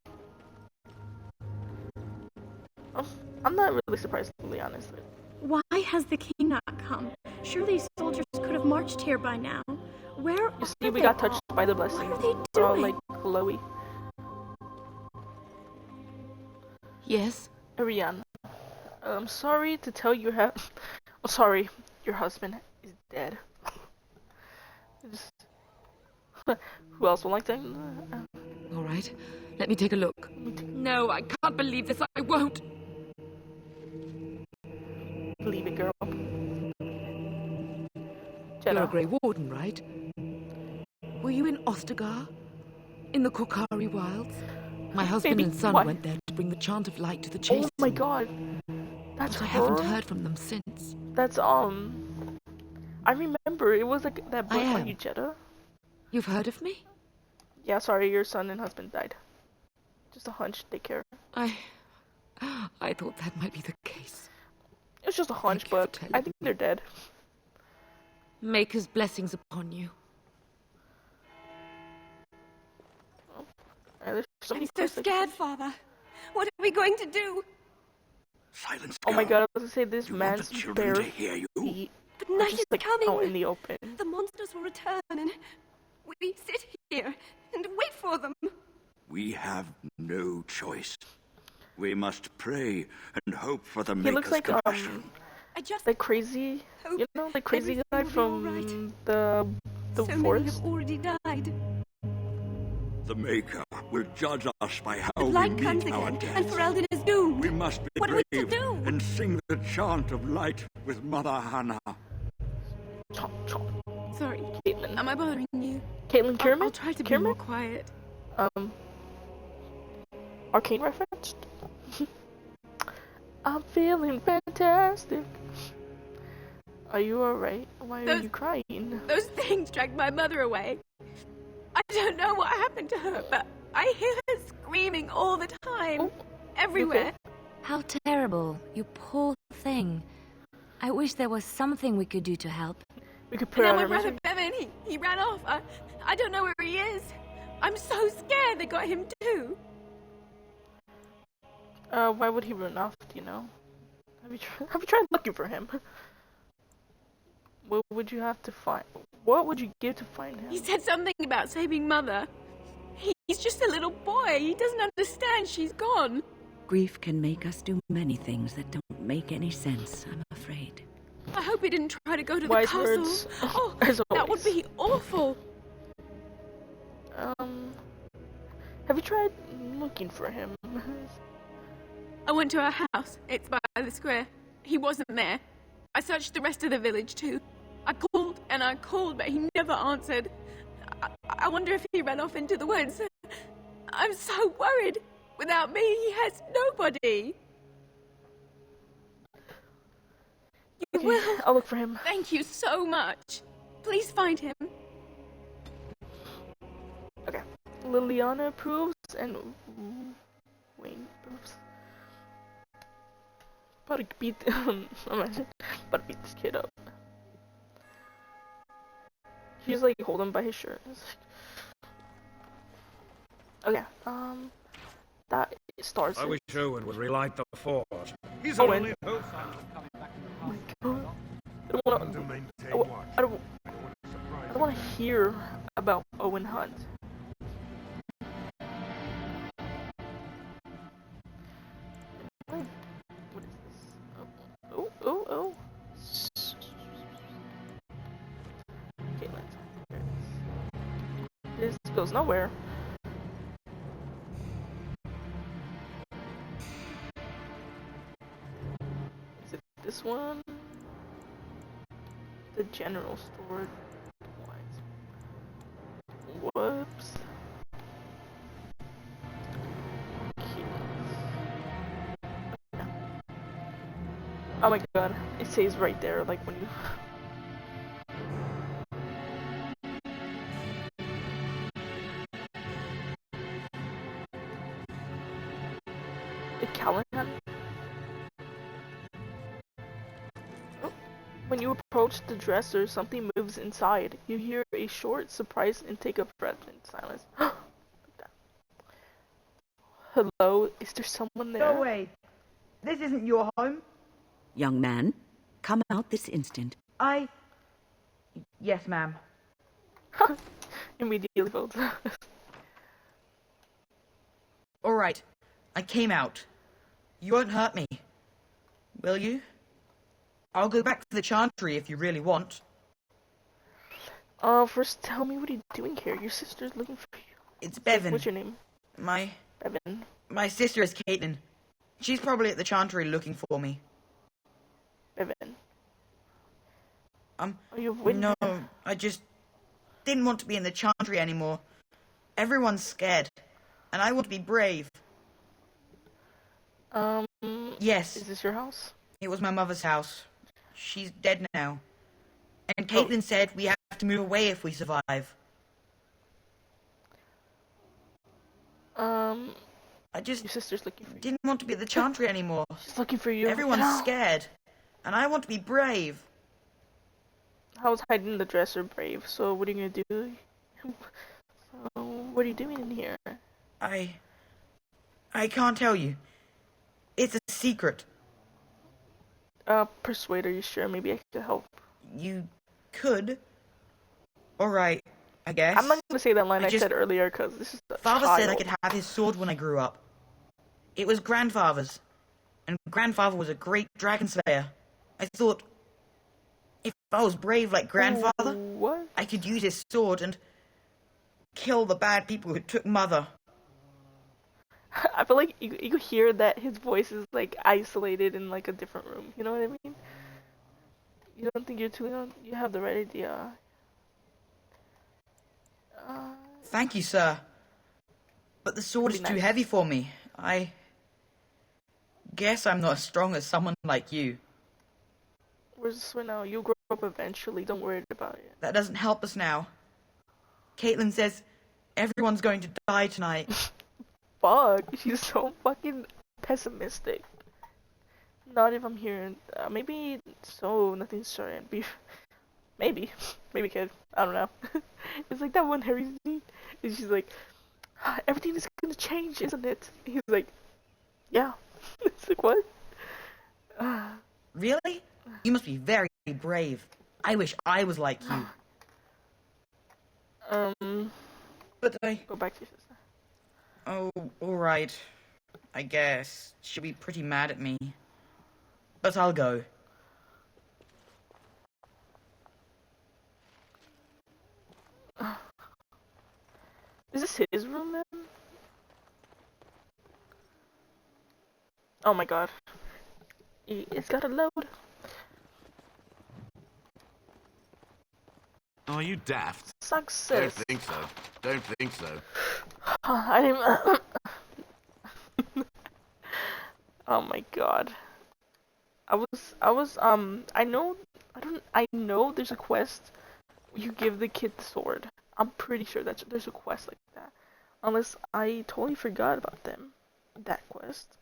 I'm not really surprised, to be honest. Why has the king not come? Surely soldiers could have marched here by now. Where You see, are we they got touched all? by the What blessing. are they We're all doing? like glowy. Yes? Ariane, I'm sorry to tell you have. Sorry, your husband is dead. Just, who else would like to? All right, let me take a look. No, I can't believe this. I won't. Leave it, girl. You're Jenna. a Grey Warden, right? Were you in Ostagar? In the Korkari Wilds? My husband and son went there to bring the chant of light to the chasers. Oh my god. That's but I her? haven't heard from them since. That's, I remember, it was like that book by you, Jeddah. You've heard of me? Yeah, sorry, your son and husband died. Just a hunch, take care. I thought that might be the case. It was just a hunch, but I think they're dead. Maker's blessings upon you. I'm so scared, Father. What are we going to do? Silence. Oh my god, I was gonna say this You man's want the children bare to hear you? feet But are night just is like coming. out in the open. The monsters will return, and we sit here and wait for them. We have no choice. We must pray and hope for the He Maker's looks like compassion. like crazy, you know, like crazy guy from the So many forest. have already died. The Maker will judge us by how But we light comes meet our again, death. and Ferelden is doomed. We must be What are we to brave do? and sing the chant of light with Mother Hannah. Chomp, chomp. Sorry, Caitlin. am I bothering you? Caitlin Kierman? I'll try to be Kierman? more quiet. Arcane reference? I'm feeling fantastic. Are you alright? Why are you crying? Those things dragged my mother away. I don't know what happened to her, but I hear her screaming all the time. Everywhere. How terrible. You poor thing. I wish there was something we could do to help. We could put Now out my our brother misery. Bevan, he ran off. I don't know where he is. I'm so scared they got him too. Why would he run off, do you know? Have you tried looking for him? What would you have to find? What would you give to find him? He said something about saving Mother. He's just a little boy. He doesn't understand she's gone. Grief can make us do many things that don't make any sense, I'm afraid. I hope he didn't try to go to Wise the castle. words, Oh, as that would always. be awful. Have you tried looking for him? I went to our house. It's by the square. He wasn't there. I searched the rest of the village too. I called and I called, but he never answered. I wonder if he ran off into the woods. I'm so worried. Without me, he has nobody. You Okay, will. I'll look for him. Thank you so much. Please find him. Okay. Liliana approves and Wayne approves. About to beat imagine. About to beat this kid up. He's like hold him by his shirt. Okay, that starts. I wish Owen would relight the forge. He's Owen. only hope. I don't want to hear about Owen Hunt. What is this? Oh. Okay, this goes nowhere. Is it this one? The general store. Whoops. Oh my god, it says right there, like when you... The Callahan? Oh. When you approach the dresser, something moves inside. You hear a short, surprised intake of breath in silence. Hello, is there someone there? Go away. This isn't your home. Young man, come out this instant. Yes, ma'am. Immediately votes. All right. I came out. You won't hurt me. Will you? I'll go back to the Chantry if you really want. First tell me, what are you doing here? Your sister's looking for you. It's Bevan. What's your name? Bevan. My sister is Caitlin. She's probably at the Chantry looking for me. Bevan. Are you winning? No, I just didn't want to be in the Chantry anymore. Everyone's scared, and I want to be brave. Yes. Is this your house? It was my mother's house. She's dead now. And Caitlin said we have to move away if we survive. I just your sister's looking for you. Didn't want to be at the Chantry anymore. She's looking for you. Everyone's scared, and I want to be brave. I was hiding in the dresser, brave. So what are you gonna do? So what are you doing in here? I can't tell you. It's a secret. Persuade, are you sure? Maybe I could help. You could. Alright, I guess. I'm not gonna say that line I said earlier, because this is a Father child. said I could have his sword when I grew up. It was grandfather's. And grandfather was a great dragon slayer. I thought, if I was brave like grandfather, what? I could use his sword and kill the bad people who took mother. I feel like you could hear that his voice is like isolated in like a different room. You know what I mean? You don't think you're too young? You have the right idea. Thank you, sir. But the sword is too heavy for me. I guess I'm not as strong as someone like you. Where's the sword now? You'll grow up eventually. Don't worry about it. That doesn't help us now. Caitlin says everyone's going to die tonight. Fuck, she's so fucking pessimistic. Not if I'm here. Maybe so. Nothing's certain. Maybe kid. I don't know. It's like that one Harry scene. And she's like, everything is gonna change, isn't it? He's like, yeah. It's like, what? Really? You must be very brave. I wish I was like you. But I... Go back to your sister. Oh, alright. I guess. She'll be pretty mad at me. But I'll go. Is this his room then? Oh my god. It's gotta load. Are you daft? Success. Don't think so. Don't think so. I didn't. Oh my god. I know there's a quest where you give the kid the sword. I'm pretty sure there's a quest like that. Unless I totally forgot about that quest.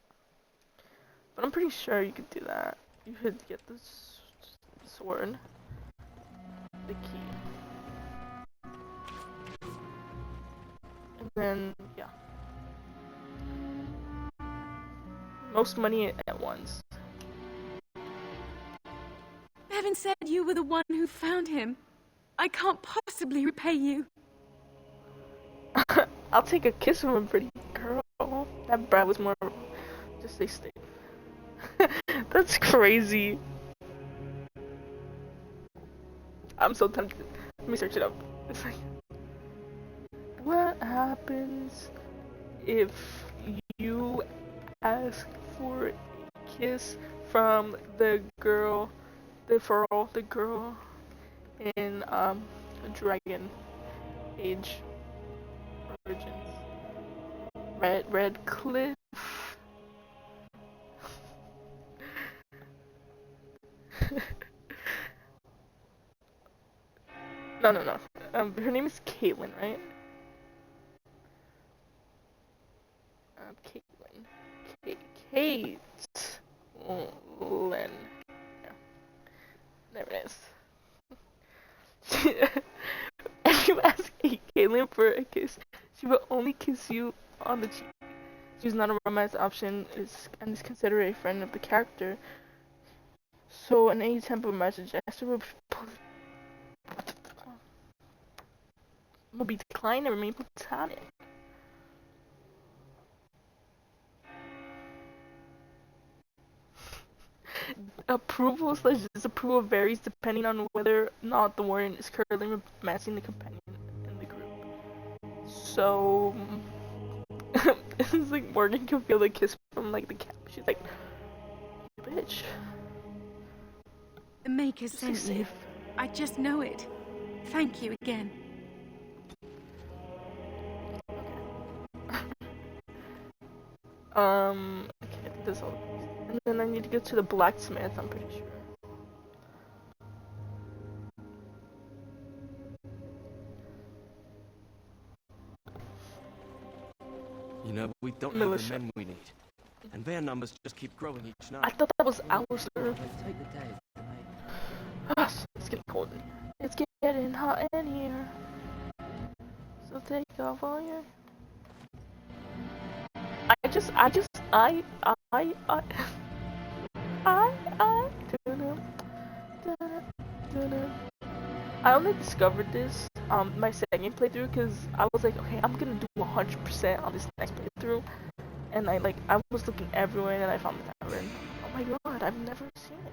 But I'm pretty sure you could do that. You could get the sword. The key. And then, yeah. Most money at once. Bevan said you were the one who found him. I can't possibly repay you. I'll take a kiss from a pretty girl. That brat was more... Just stay safe. That's crazy. I'm so tempted. Let me search it up. It's like... What happens if you ask for a kiss from the girl in Dragon Age Origins? Red Cliff. No. Her name is Caitlin, right? Caitlin. Yeah. There it is. If you ask Caitlin for a kiss, she will only kiss you on the cheek. She's not a romance option and is considered a friend of the character. So an any type of romantic gesture will be declined and remain platonic. approval slash disapproval varies depending on whether or not the warden is currently romancing the companion in the group. So, it's like Morgan can feel the kiss from like the cap. She's like, bitch. The Maker sent you. I just know it. Thank you again. Okay, this all. And then I need to go to the blacksmith, I'm pretty sure. You know, we don't Militia. have the men we need. And their numbers just keep growing each night. I thought that was ours, sir. Let's take the day as delayed. It's getting cold in here. It's getting hot in here. So take off all your... I only discovered this my second playthrough because I was like, okay, I'm gonna do 100% on this next playthrough, and I was looking everywhere and I found the tavern. Oh my god, I've never seen it.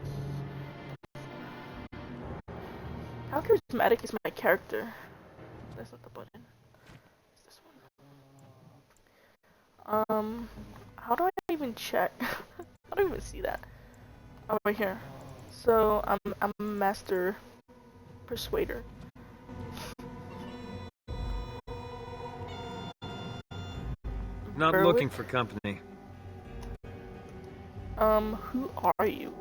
How charismatic is my character? That's not the button. It's this one. How do I even check? I don't even see that. Oh, right here. So I'm a master persuader. Not Berwick? looking for company. Who are you?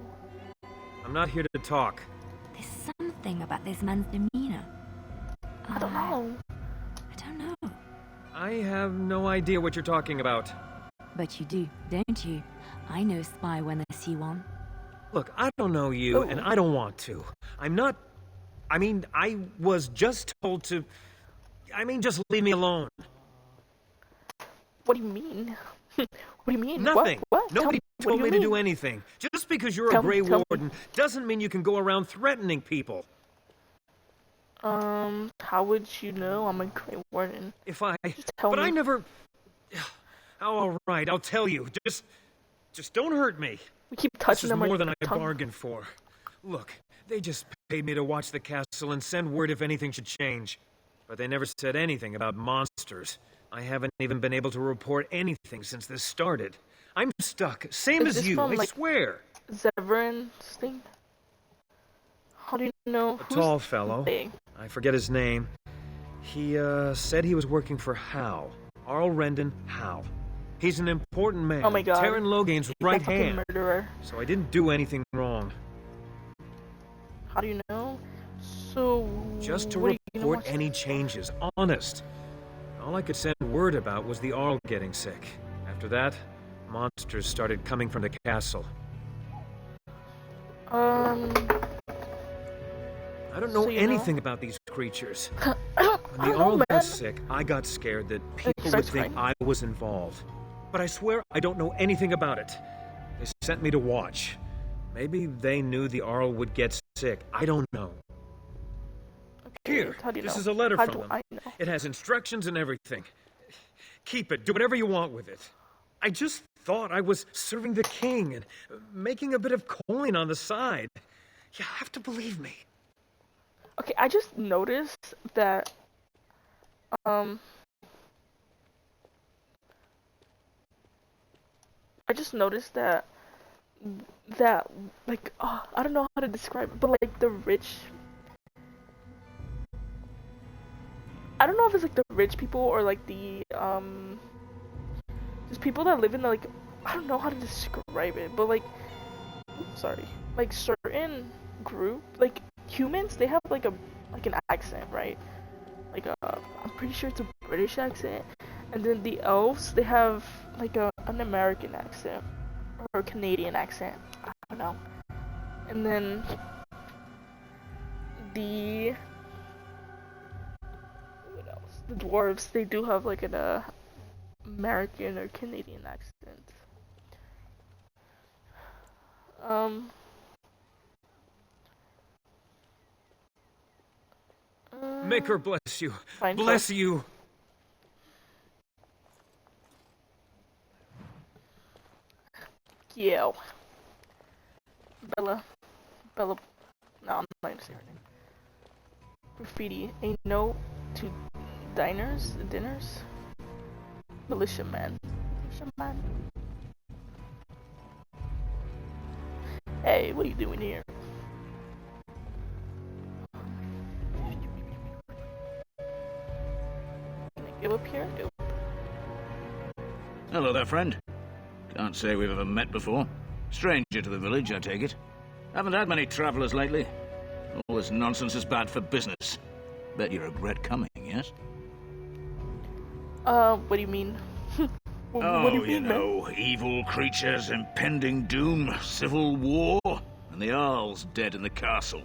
I'm not here to talk. There's something about this man's demeanor. I don't know. I don't know. I have no idea what you're talking about. But you do, don't you? I know spy when I see one. Look, I don't know you, and I don't want to. I'm not... I mean, I was just told to... I mean, just leave me alone. What do you mean? What do you mean? Nothing. What? Nobody told me to do anything. Just because you're a Grey Warden doesn't mean you can go around threatening people. How would you know I'm a Grey Warden? If I... Just tell but me. I never... Oh, all right, I'll tell you. Just don't hurt me. We keep touching them. them This is more like than I tongue. bargained for. Look, they just paid me to watch the castle and send word if anything should change. But they never said anything about monsters. I haven't even been able to report anything since this started. I'm stuck, same Is as this you, from, I like, swear. Zevran's thing? How do you know? A tall fellow. They? I forget his name. He, said he was working for Hal. Arl Rendon Hal. He's an important man. Oh my god. Terran Logain's He's right a fucking hand. murderer. So I didn't do anything wrong. How do you know? So... Just to what are you gonna report watch? any changes, honest. All I could send word about was the Arl getting sick. After that, monsters started coming from the castle. I don't know so you anything about these creatures. When the Arl got sick, I got scared that people would think I was involved. But I swear I don't know anything about it. They sent me to watch. Maybe they knew the Arl would get sick. I don't know. Here, How do you this know? is a letter How from do them. I know? It has instructions and everything. Keep it. Do whatever you want with it. I just thought I was serving the king and making a bit of coin on the side. You have to believe me. Okay, I just noticed that, I just noticed that, like, I don't know how to describe it, but, like, the rich... I don't know if it's, like, the rich people or, like, the, just people that live in, the, like, I don't know how to describe it, but, like, sorry, like, certain group, like, humans, they have, like, an accent, right? Like, I'm pretty sure it's a British accent, and then the elves, they have, like, an American accent, or a Canadian accent, I don't know, and then the... the dwarves, they do have like an American or Canadian accent. Maker bless you. Fine, Bless sure. you. Yo. Bella. No, I'm not gonna say her name. Graffiti. A note to dinners. Militia man. Hey, what are you doing here? Can I give up here? Nope. Hello there, friend. Can't say we've ever met before. Stranger to the village, I take it. Haven't had many travelers lately. All this nonsense is bad for business. Bet you regret coming, yes? What do you mean? What do you mean, know, evil creatures, impending doom, civil war, and the Earl's dead in the castle.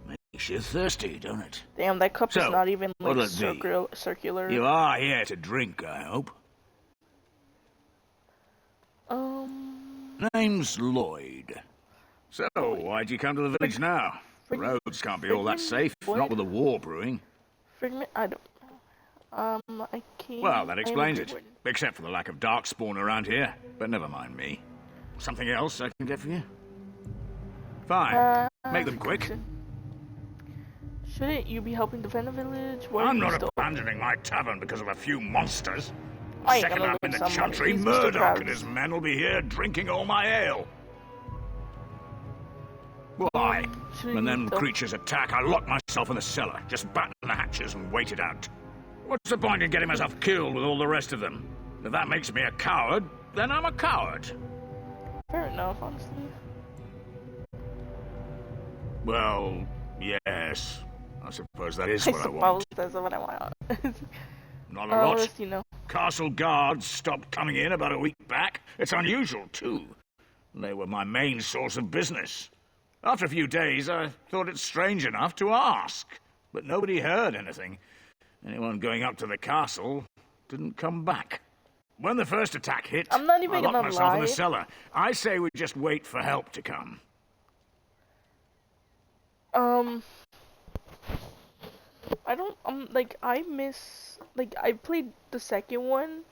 Makes you thirsty, don't it? Damn, that cup is not even like circular. You are here to drink, I hope. Name's Lloyd. So, why'd you come to the village now? The roads can't be all that safe, not with the war brewing. I don't. I can't. Well, that explains it. Except for the lack of darkspawn around here. But never mind me. Something else I can get for you? Fine. Make them quick. Shouldn't you be helping defend the village? I'm not abandoning my tavern because of a few monsters. I ain't Second gonna I'm in lose the some chantry, money. Murdoch and his men will be here drinking all my ale. Why? When them creatures attack, I lock myself in the cellar, just batten the hatches and wait it out. What's the point in getting myself killed with all the rest of them? If that makes me a coward, then I'm a coward. Fair enough, honestly. Well, yes. I suppose that is what I want. That's what I want. Not a lot. You know. Castle guards stopped coming in about a week back. It's unusual, too. They were my main source of business. After a few days, I thought it strange enough to ask. But nobody heard anything. Anyone going up to the castle didn't come back. When the first attack hit, I'm not even I locked gonna myself in lie. the cellar. I say we just wait for help to come. I don't, like, I miss, like, I played the second one.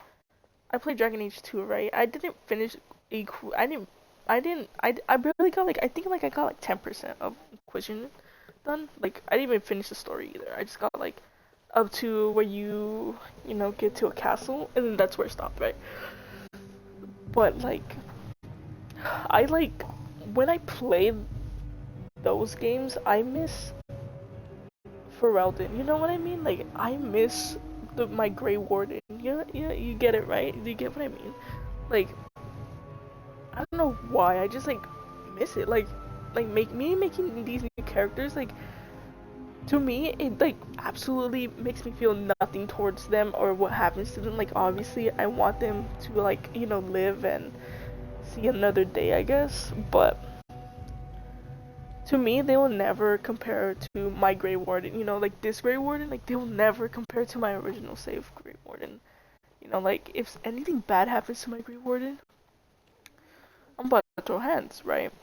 I played Dragon Age 2, right? I didn't finish I barely got, like, I think, like, I got, like, 10% of Inquisition done. Like, I didn't even finish the story either. I just got, like, up to where you know, get to a castle, and then that's where it stopped, right? But, like, when I played those games, I miss Ferelden, you know what I mean? Like, I miss my Grey Warden. Yeah, you get it, right? You get what I mean? Like, I don't know why, I just, like, miss it. Like making these new characters, like, to me, it, like, absolutely makes me feel nothing towards them or what happens to them. Like, obviously, I want them to, like, you know, live and see another day, I guess, but to me, they will never compare to my Grey Warden. You know, like, this Grey Warden, like, they will never compare to my original save Grey Warden. You know, like, if anything bad happens to my Grey Warden, I'm about to throw hands, right?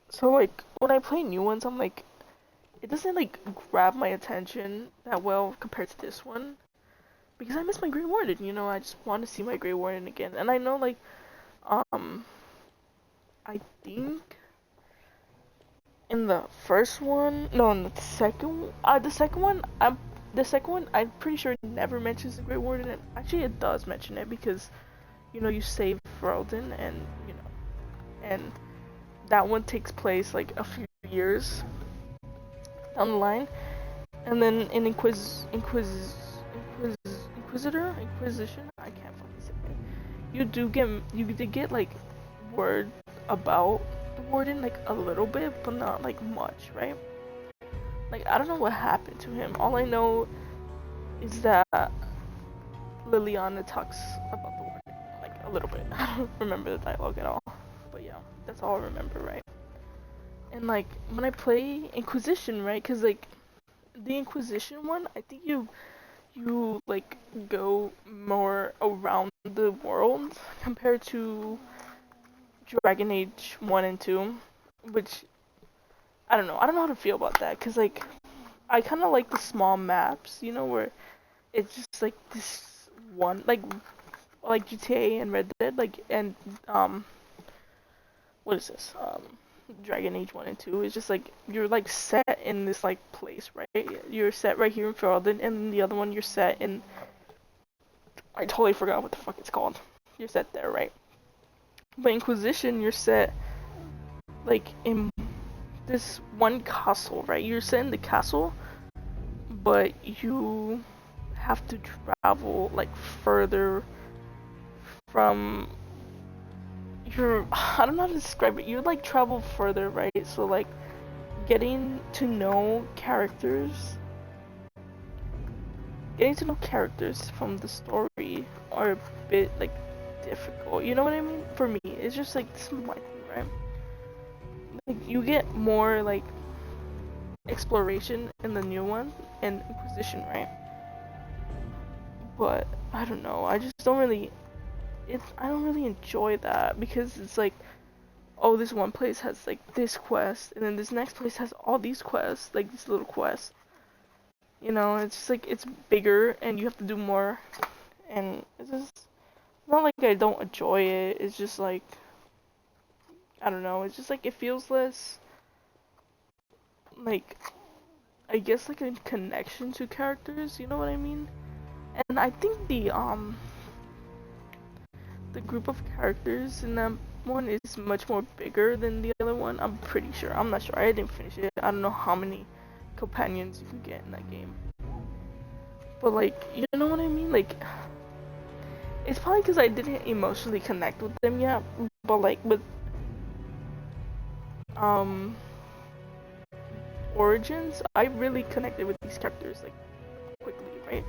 So, like, when I play new ones, I'm like, it doesn't, like, grab my attention that well compared to this one. Because I miss my Grey Warden, you know, I just want to see my Grey Warden again. And I know, like, I think in the first one, no, in the second one, I'm pretty sure it never mentions the Grey Warden. And actually, it does mention it because, you know, you save Ferelden, and, you know, and that one takes place, like, a few years down the line. And then in Inquisition, I can't fucking say it. You did get, like, word about the Warden, like, a little bit, but not, like, much, right? Like, I don't know what happened to him. All I know is that Liliana talks about the Warden, like, a little bit. I don't remember the dialogue at all, but yeah, that's all I remember, right? And, like, when I play Inquisition, right, because, like, the Inquisition one, I think you like, go more around the world compared to Dragon Age 1 and 2, which, I don't know how to feel about that, because, like, I kind of like the small maps, you know, where it's just, like, this one, like GTA and Red Dead, like, and, what is this, Dragon Age 1 and 2. It's just like you're like set in this like place, right? You're set right here in Ferelden, and then the other one you're set in. I totally forgot what the fuck it's called. You're set there, right? But Inquisition, you're set like in this one castle, right? You're set in the castle, but you have to travel like further from your, I don't know how to describe it. You like travel further, right? So like getting to know characters from the story are a bit like difficult. You know what I mean? For me, it's just like this is my thing, right? Like you get more like exploration in the new one and Inquisition, right? But I don't know. I just don't really. I don't really enjoy that because it's like, oh, this one place has like this quest, and then this next place has all these quests, like these little quests. You know, it's just like it's bigger and you have to do more, and it's just not like I don't enjoy it. It's just like, I don't know. It's just like it feels less like, I guess like a connection to characters. You know what I mean? And I think the group of characters in that one is much more bigger than the other one. I'm pretty sure. I'm not sure. I didn't finish it. I don't know how many companions you can get in that game. But like, you know what I mean? Like, it's probably because I didn't emotionally connect with them yet. But like with Origins, I really connected with these characters like quickly, right?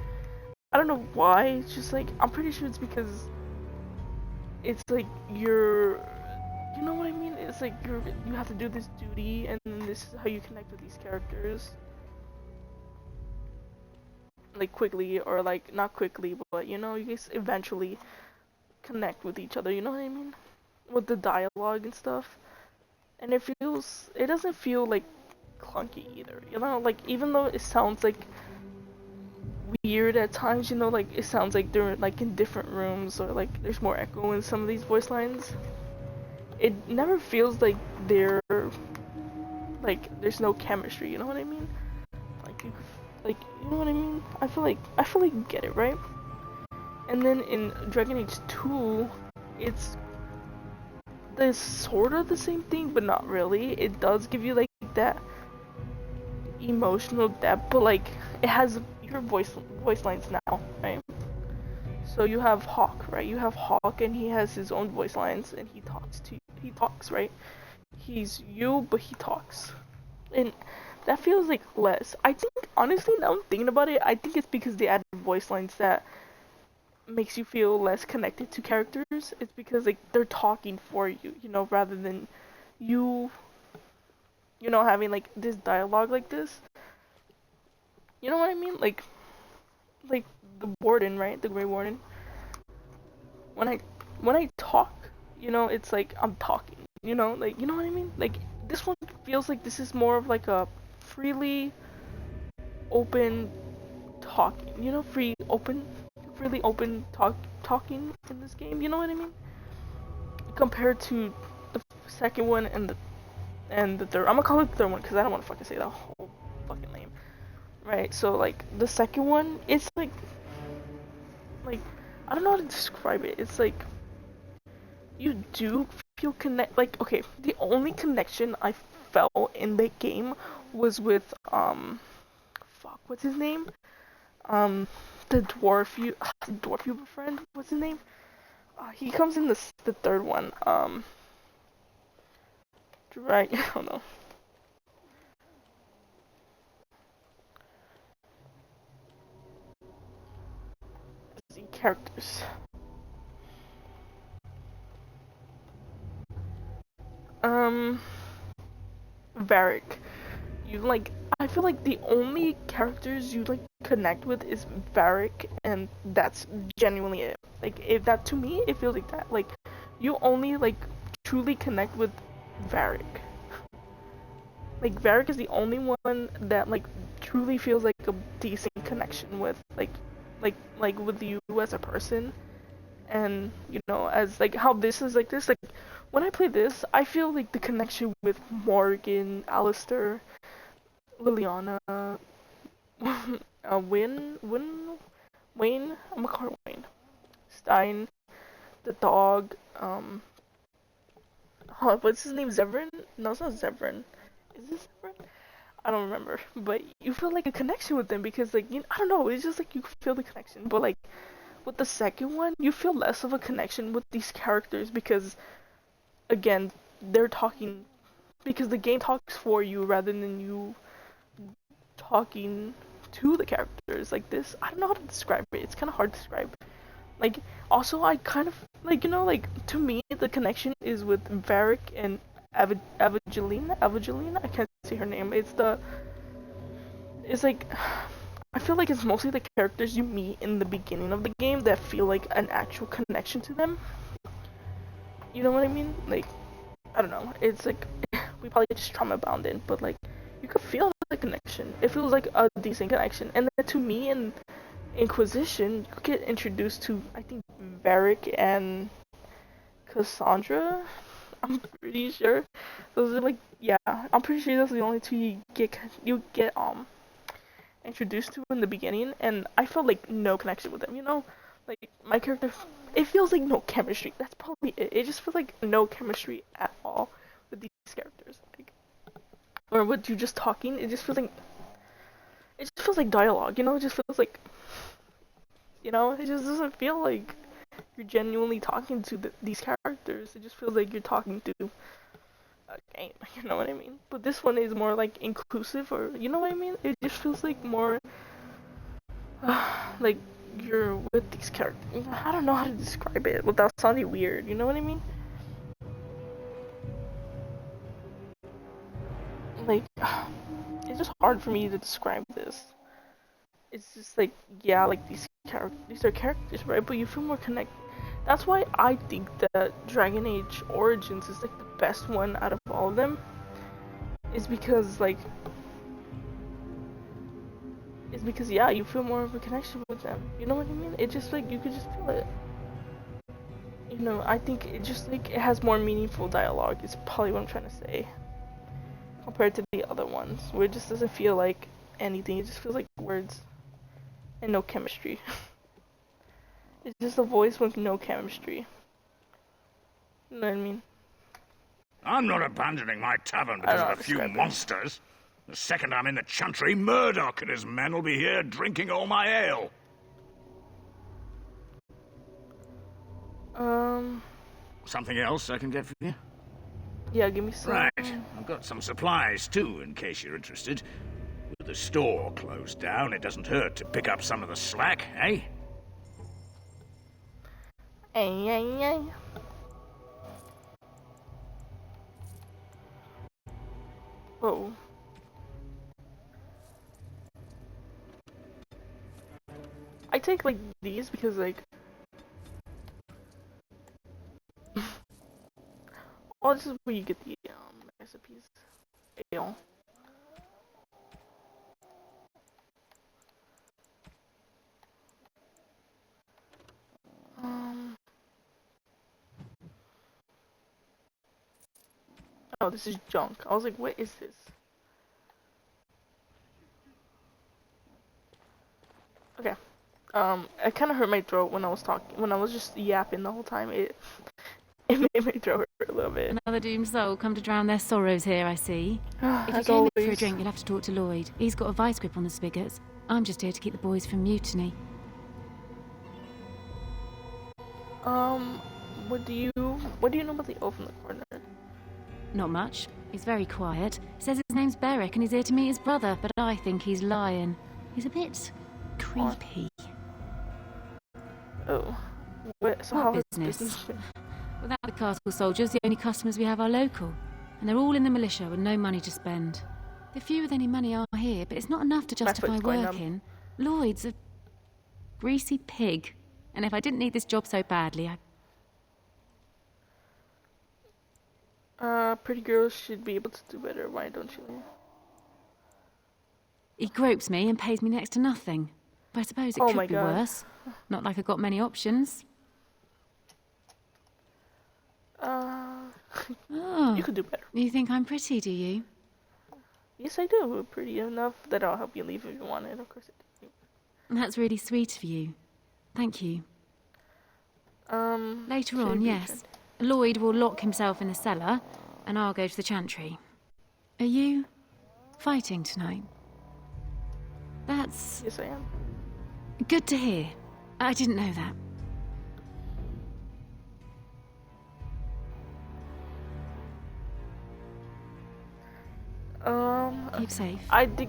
I don't know why. It's just like I'm pretty sure it's because it's like you know what I mean? It's like you have to do this duty, and then this is how you connect with these characters. Like quickly, or like not quickly, but you know, you guys eventually connect with each other. You know what I mean? With the dialogue and stuff, and it doesn't feel like clunky either. You know, like even though it sounds like weird at times, you know, like it sounds like they're like in different rooms, or like there's more echo in some of these voice lines. It never feels like there's no chemistry. You know what I mean? Like you know what I mean? I feel like you get it, right? And then in Dragon Age 2, it's sort of the same thing, but not really. It does give you like that emotional depth, but like it has your voice lines now, right? So you have Hawk, right? You have Hawk, and he has his own voice lines, and he talks, right? He's you, but he talks, and that feels like less. I think honestly, now I'm thinking about it, I think it's because they added voice lines that makes you feel less connected to characters. It's because like they're talking for you, you know, rather than you know, having like this dialogue like this. You know what I mean? Like the warden, right? The Grey Warden. When I talk, you know, it's like I'm talking. You know, like you know what I mean? Like this one feels like this is more of like a freely open talking. You know, freely open talking in this game. You know what I mean? Compared to the second one and the third. I'm gonna call it the third one because I don't want to fucking say that whole fucking name. Right, so like the second one, it's like I don't know how to describe it. It's like you do feel like, okay, the only connection I felt in the game was with fuck, what's his name? The dwarf friend, what's his name? He comes in the third one. Right, I don't know. Characters. Varric. I feel like the only characters you like connect with is Varric, and that's genuinely it. Like, if that, to me, it feels like that. Like, you only like truly connect with Varric. Like, Varric is the only one that like truly feels like a decent connection with, like with you as a person. and you know, as like how this is like this, like when I play this, I feel like the connection with Morgan, Alistair, Liliana, Wayne, I'm gonna call her Wayne, Stein, the dog, what's his name, Zevran? No, it's not Zevran. Is this Zevran? I don't remember, but you feel like a connection with them because, like, I don't know, it's just like you feel the connection. But like with the second one, you feel less of a connection with these characters because, again, they're talking because the game talks for you rather than you talking to the characters. Like this, I don't know how to describe it. It's kind of hard to describe. Like, also, I kind of like, like to me, the connection is with Varric and Evangelina. I can't see her name. It's like, I feel like it's mostly the characters you meet in the beginning of the game that feel like an actual connection to them. You know what I mean? Like, I don't know. It's like, we probably just trauma bound in, but like, you could feel the connection. It feels like a decent connection. And then to me in Inquisition, you get introduced to, I think, Varric and Cassandra. I'm pretty sure. Those are like, yeah, I'm pretty sure those are the only two you get introduced to in the beginning, and I felt like no connection with them, you know? Like, my character, it feels like no chemistry. That's probably it. It just feels like no chemistry at all with these characters. Like, or with you just talking, it just feels like dialogue, you know? It just feels like, you know? It just doesn't feel like you're genuinely talking to these characters. It just feels like you're talking to a game, you know what I mean? But this one is more like inclusive, or you know what I mean? It just feels like more like you're with these characters. I don't know how to describe it without sounding weird, you know what I mean? Like, it's just hard for me to describe this. It's just like, yeah, like these are characters, right? But you feel more connected. That's why I think that Dragon Age Origins is like the best one out of all of them. Is because yeah, you feel more of a connection with them. You know what I mean? It just like you could just feel it. You know, I think it just like it has more meaningful dialogue. Is probably what I'm trying to say. Compared to the other ones, where it just doesn't feel like anything. It just feels like words and no chemistry. It's just a voice with no chemistry. You know what I mean? I'm not abandoning my tavern because of a few monsters. The second I'm in the Chantry, Murdoch and his men will be here drinking all my ale. Something else I can get for you? Yeah, give me some. Right, I've got some supplies too, in case you're interested. With the store closed down, it doesn't hurt to pick up some of the slack, eh? Hey. Whoa. I take like these because like oh, this is where you get the recipes. Ale. Oh, this is junk. I was like, what is this? Okay. It kind of hurt my throat when I was talking. When I was just yapping the whole time, it made my throat hurt a little bit. Another doomed soul come to drown their sorrows here, I see. If you As came in for a always. drink, you'll have to talk to Lloyd. He's got a vice grip on the spigots. I'm just here to keep the boys from mutiny. What do you know about the elf in the corner? Not much. He's very quiet. Says his name's Beric and he's here to meet his brother, but I think he's lying. He's a bit creepy. Oh. So what how is business? Without the castle soldiers, the only customers we have are local. And they're all in the militia with no money to spend. The few with any money are here, but it's not enough to justify working. Lloyd's a greasy pig. And if I didn't need this job so badly, pretty girls should be able to do better, why don't you? He gropes me and pays me next to nothing. But I suppose it could be worse. Not like I've got many options. Oh, you could do better. You think I'm pretty, do you? Yes, I do. Pretty enough that I'll help you leave if you want it. Of course I do. That's really sweet of you. Thank you. Later on, yes. Lloyd will lock himself in the cellar, and I'll go to the chantry. Are you fighting tonight? That's... Yes, I am. Good to hear. I didn't know that. Keep safe. Can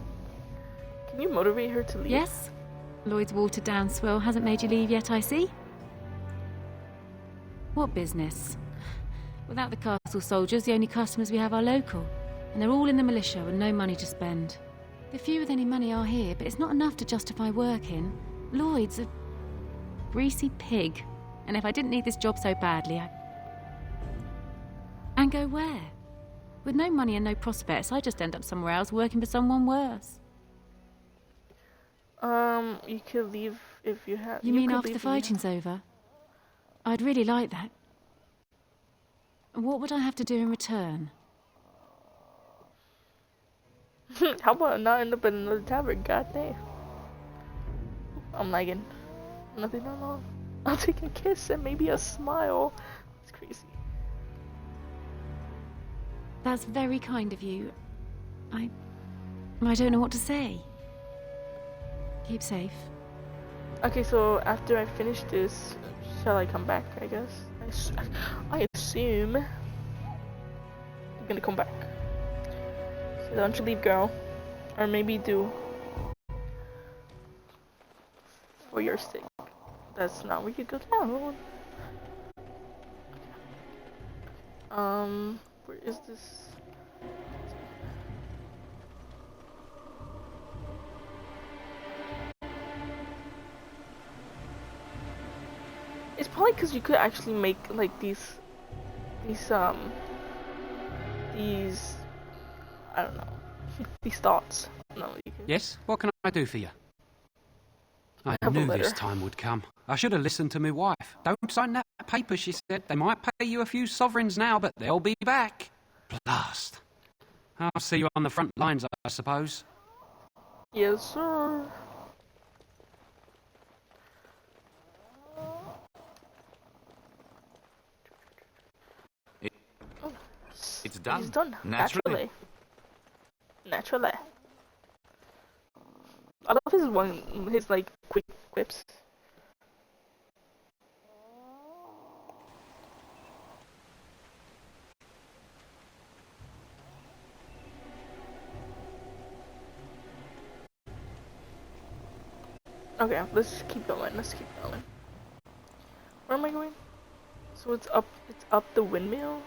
you motivate her to leave? Yes? Lloyd's watered down swill hasn't made you leave yet, I see. What business? Without the castle soldiers, the only customers we have are local. And they're all in the militia with no money to spend. The few with any money are here, but it's not enough to justify working. Lloyd's a greasy pig. And if I didn't need this job so badly, And go where? With no money and no prospects, I'd just end up somewhere else working for someone worse. You could leave if you have... You mean after the fighting's over? I'd really like that. What would I have to do in return? How about not end up in another tavern? Goddamn. I'm lagging. Nothing wrong. I'll take a kiss and maybe a smile. It's crazy. That's very kind of you. I don't know what to say. Keep safe. Okay, so after I finish this, shall I come back, I guess? I assume I'm gonna come back. So don't you leave, girl. Or maybe do. For your sake. That's not where you go down. Where is this? It's probably because you could actually make like these I don't know, these thoughts. No, you can. Yes, what can I do for you? I knew this time would come. I should have listened to my wife. Don't sign that paper, she said. They might pay you a few sovereigns now, but they'll be back. Blast. I'll see you on the front lines, I suppose. Yes, sir. It's done. He's done. Naturally. Naturally. I love his like quick quips. Okay, let's keep going. Where am I going? So it's up the windmill.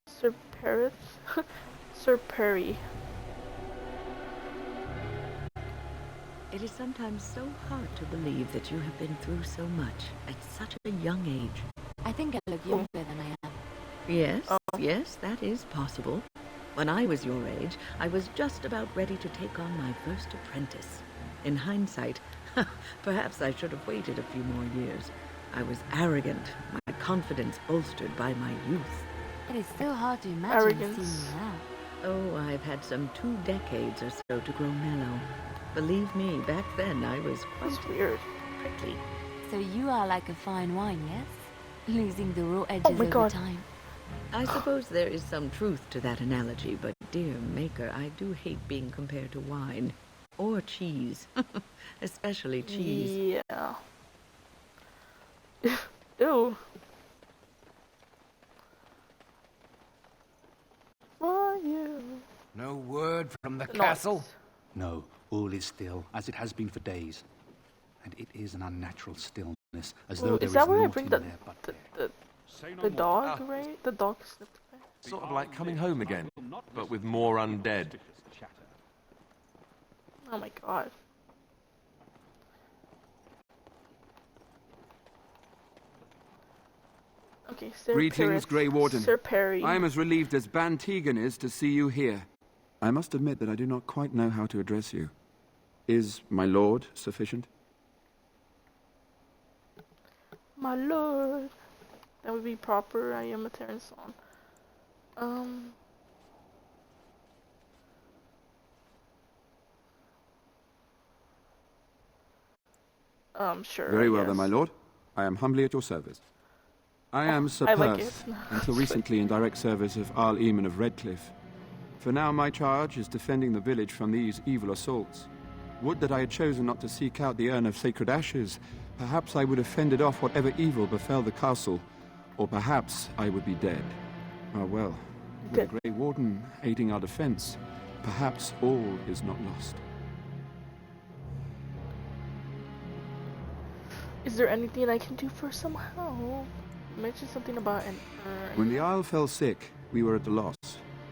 Sir Paris? Sir Perry. It is sometimes so hard to believe that you have been through so much at such a young age. I think I look younger than I am. Yes, yes, that is possible. When I was your age, I was just about ready to take on my first apprentice. In hindsight, perhaps I should have waited a few more years. I was arrogant, my confidence bolstered by my youth. It is so hard to imagine seeing you now. Oh, I've had some 2 decades or so to grow mellow. Believe me, back then I was quite prickly. So you are like a fine wine, yes? Losing the raw edges over time. I suppose there is some truth to that analogy, but dear Maker, I do hate being compared to wine. Or cheese. Especially cheese. Yeah. Ew. For you. No word from the castle? No, all is still, as it has been for days. And it is an unnatural stillness, as though there is that where I naught bring in the there but the dog, right? The dog slipped away. Sort of like coming home again, but with more undead. Oh my god. Okay, Sir Greetings, Grey Warden. Sir Perry. I am as relieved as Ban Tegan is to see you here. I must admit that I do not quite know how to address you. Is my lord sufficient? My lord. That would be proper. I am a Terran song. Sure. Very well then, my lord. I am humbly at your service. I am Sir Perth, like it. until recently in direct service of Arl Eamon of Redcliffe. For now my charge is defending the village from these evil assaults. Would that I had chosen not to seek out the urn of sacred ashes. Perhaps I would have fended off whatever evil befell the castle, or perhaps I would be dead. Ah well, with the Grey Warden aiding our defense, perhaps all is not lost. Is there anything I can do for some help? You mentioned something about an urn. When the Isle fell sick, we were at a loss.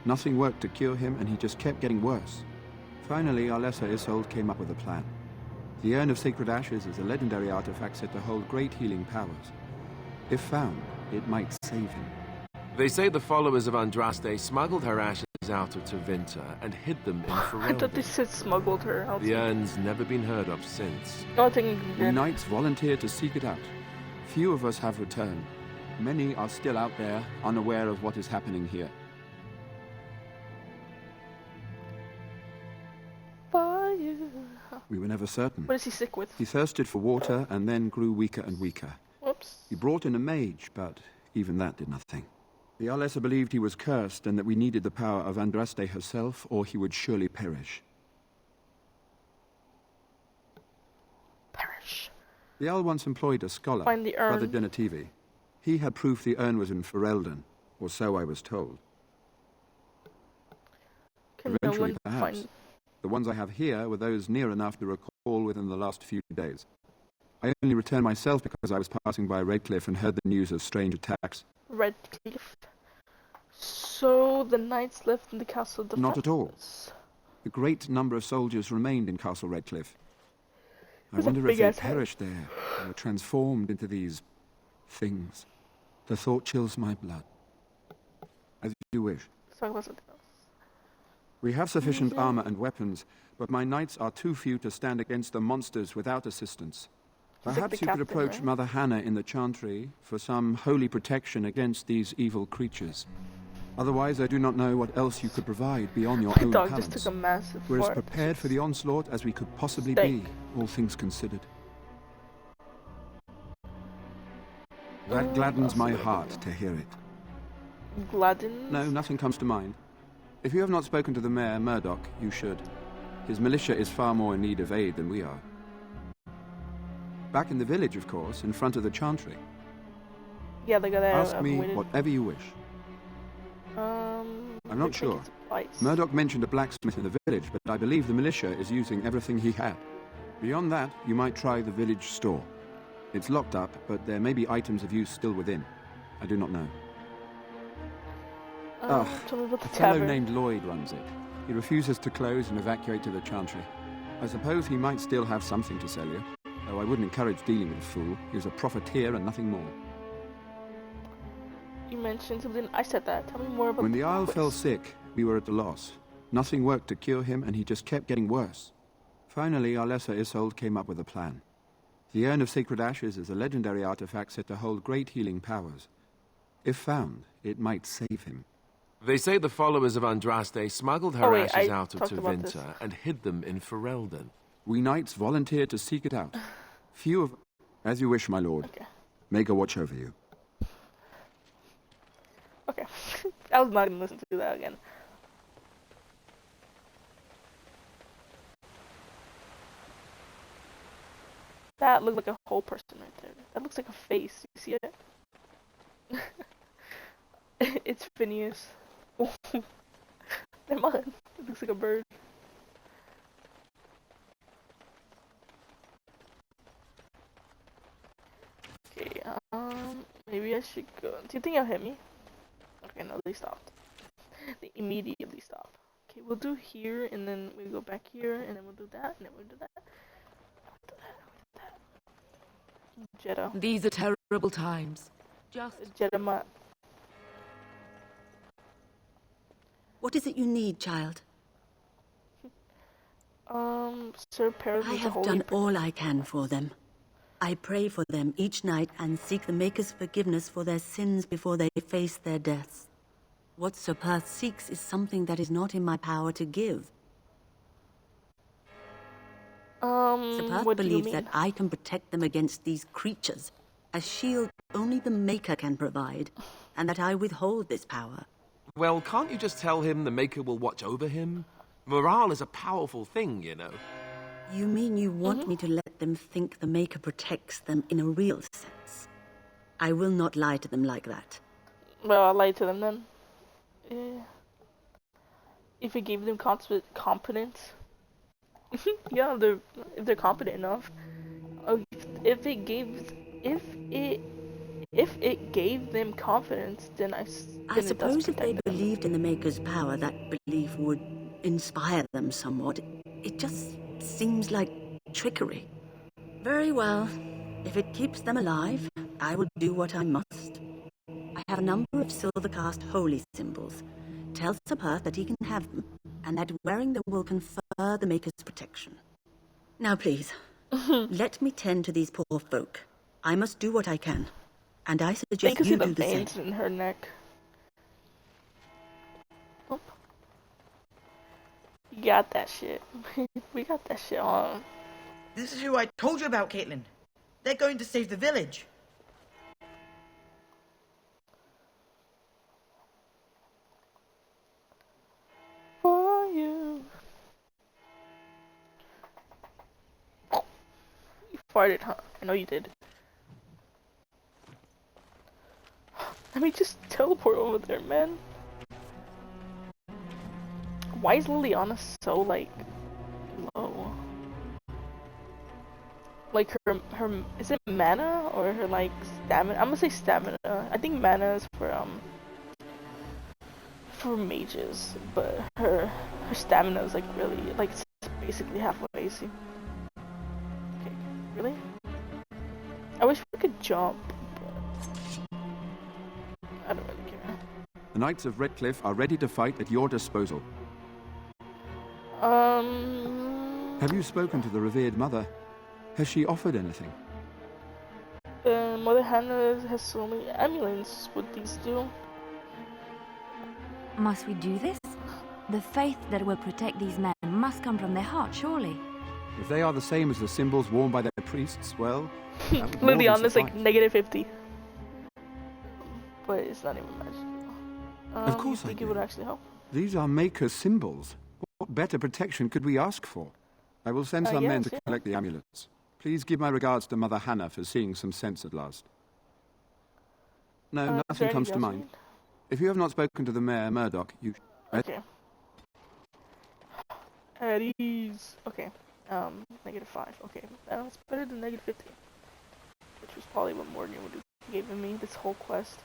Nothing worked to cure him, and he just kept getting worse. Finally, our lesser Isolde came up with a plan. The Urn of Sacred Ashes is a legendary artifact said to hold great healing powers. If found, it might save him. They say the followers of Andraste smuggled her ashes out of Tevinter and hid them in Ferelden. I thought they said smuggled her out. The urn's never been heard of since. We knights volunteered to seek it out. Few of us have returned. Many are still out there, unaware of what is happening here. Fire. We were never certain. What is he sick with? He thirsted for water and then grew weaker and weaker. Whoops. He brought in a mage, but even that did nothing. The Arlessa believed he was cursed and that we needed the power of Andraste herself, or he would surely perish. Perish. The Arl once employed a scholar, Find the urn. Brother Denetivi. He had proof the urn was in Ferelden, or so I was told. Can Eventually, no one perhaps. find... The ones I have here were those near enough to recall within the last few days. I only returned myself because I was passing by Redcliffe and heard the news of strange attacks. Redcliffe. So the knights left in the castle defenseless. Not at all. A great number of soldiers remained in Castle Redcliffe. I wonder if they perished there, or were transformed into these things. The thought chills my blood. As you wish. Let's talk about something else. We have sufficient armor and weapons, but my knights are too few to stand against the monsters without assistance. Perhaps you could approach Mother Hannah in the Chantry for some holy protection against these evil creatures. Otherwise, I do not know what else you could provide beyond your own dog talents. just took a massive We're as fart. prepared for the onslaught as we could possibly Steak. be, all things considered. That gladdens my heart to hear it. Gladdens? No, nothing comes to mind. If you have not spoken to the mayor, Murdoch, you should. His militia is far more in need of aid than we are. Back in the village, of course, in front of the Chantry. Yeah, they got that. Ask me whatever you wish. I'm not sure. Murdoch mentioned a blacksmith in the village, but I believe the militia is using everything he had. Beyond that, you might try the village store. It's locked up, but there may be items of use still within. I do not know. Tell me about the A fellow tavern. named Lloyd runs it. He refuses to close and evacuate to the Chantry. I suppose he might still have something to sell you, though I wouldn't encourage dealing with a fool. He's a profiteer and nothing more. You mentioned something. I said that. Tell me more about When the Isle quest. fell sick, we were at a loss. Nothing worked to cure him, and he just kept getting worse. Finally, our lesser Isolde came up with a plan. The Urn of Sacred Ashes is a legendary artifact said to hold great healing powers. If found, it might save him. They say the followers of Andraste smuggled her ashes out of talked about this. Tevinter and hid them in Ferelden. We knights volunteered to seek it out. Few of... As you wish, my lord. Okay. May God watch over you. Okay. I was not going to listen to that again. That looked like a whole person right there. That looks like a face. You see it? It's Phineas. Never mind. It looks like a bird. Okay, maybe I should go. Do you think you'll hit me? Okay, no, they stopped. They immediately stopped. Okay, we'll do here, and then we go back here, and then we'll do that, and then we'll do that. Jeddah. These are terrible times. Just Jeddah. What is it you need, child? Sir Paris I is a have holy done person. all I can for them. I pray for them each night and seek the Maker's forgiveness for their sins before they face their deaths. What Sir Perth seeks is something that is not in my power to give. Sir Perth believes that I can protect them against these creatures, a shield only the Maker can provide, and that I withhold this power. Well, can't you just tell him the Maker will watch over him? Morale is a powerful thing, you know. You mean you want me to let them think the Maker protects them in a real sense? I will not lie to them like that. Well, I'll lie to them then. Yeah. If it gave them competence. Yeah, if they're competent enough. If it gave them confidence, then I suppose if they believed in the Maker's power, that belief would inspire them somewhat. It just seems like trickery. Very well. If it keeps them alive, I will do what I must. I have a number of silver-cast holy symbols. Tell Sir Perth that he can have them, and that wearing them will confer the Maker's protection. Now please, let me tend to these poor folk. I must do what I can, and I suggest you do the same. Veins in her neck. Oh. You got that shit. We got that shit on. This is who I told you about, Caitlin. They're going to save the village. For you. You farted, huh? I know you did. Let me just teleport over there, man. Why is Liliana so, like, low? Like, her, is it mana or her, like, stamina? I'm gonna say stamina. I think mana is for mages, but her stamina is, like, really, like, it's basically halfway, see? Okay, really? I wish we could jump, but I don't really care. The Knights of Redcliffe are ready to fight at your disposal. Have you spoken to the revered mother? Has she offered anything? Mother Hannah has so many amulets. Would these do? Must we do this? The faith that will protect these men must come from their heart, surely. If they are the same as the symbols worn by their priests, well, that would more than Liliana's like suffice. -50. But it's not even magical. Of course you think I it do. would actually help? These are Maker's symbols. What better protection could we ask for? I will send some men yes, to yeah. collect the amulets. Please give my regards to Mother Hannah for seeing some sense at last. No, is there nothing comes to anything else mind. If you have not spoken to the Mayor Murdoch, you... Okay. At ease. Okay. -5. Okay. That's better than -50. Which was probably what Morgan would have given me this whole quest.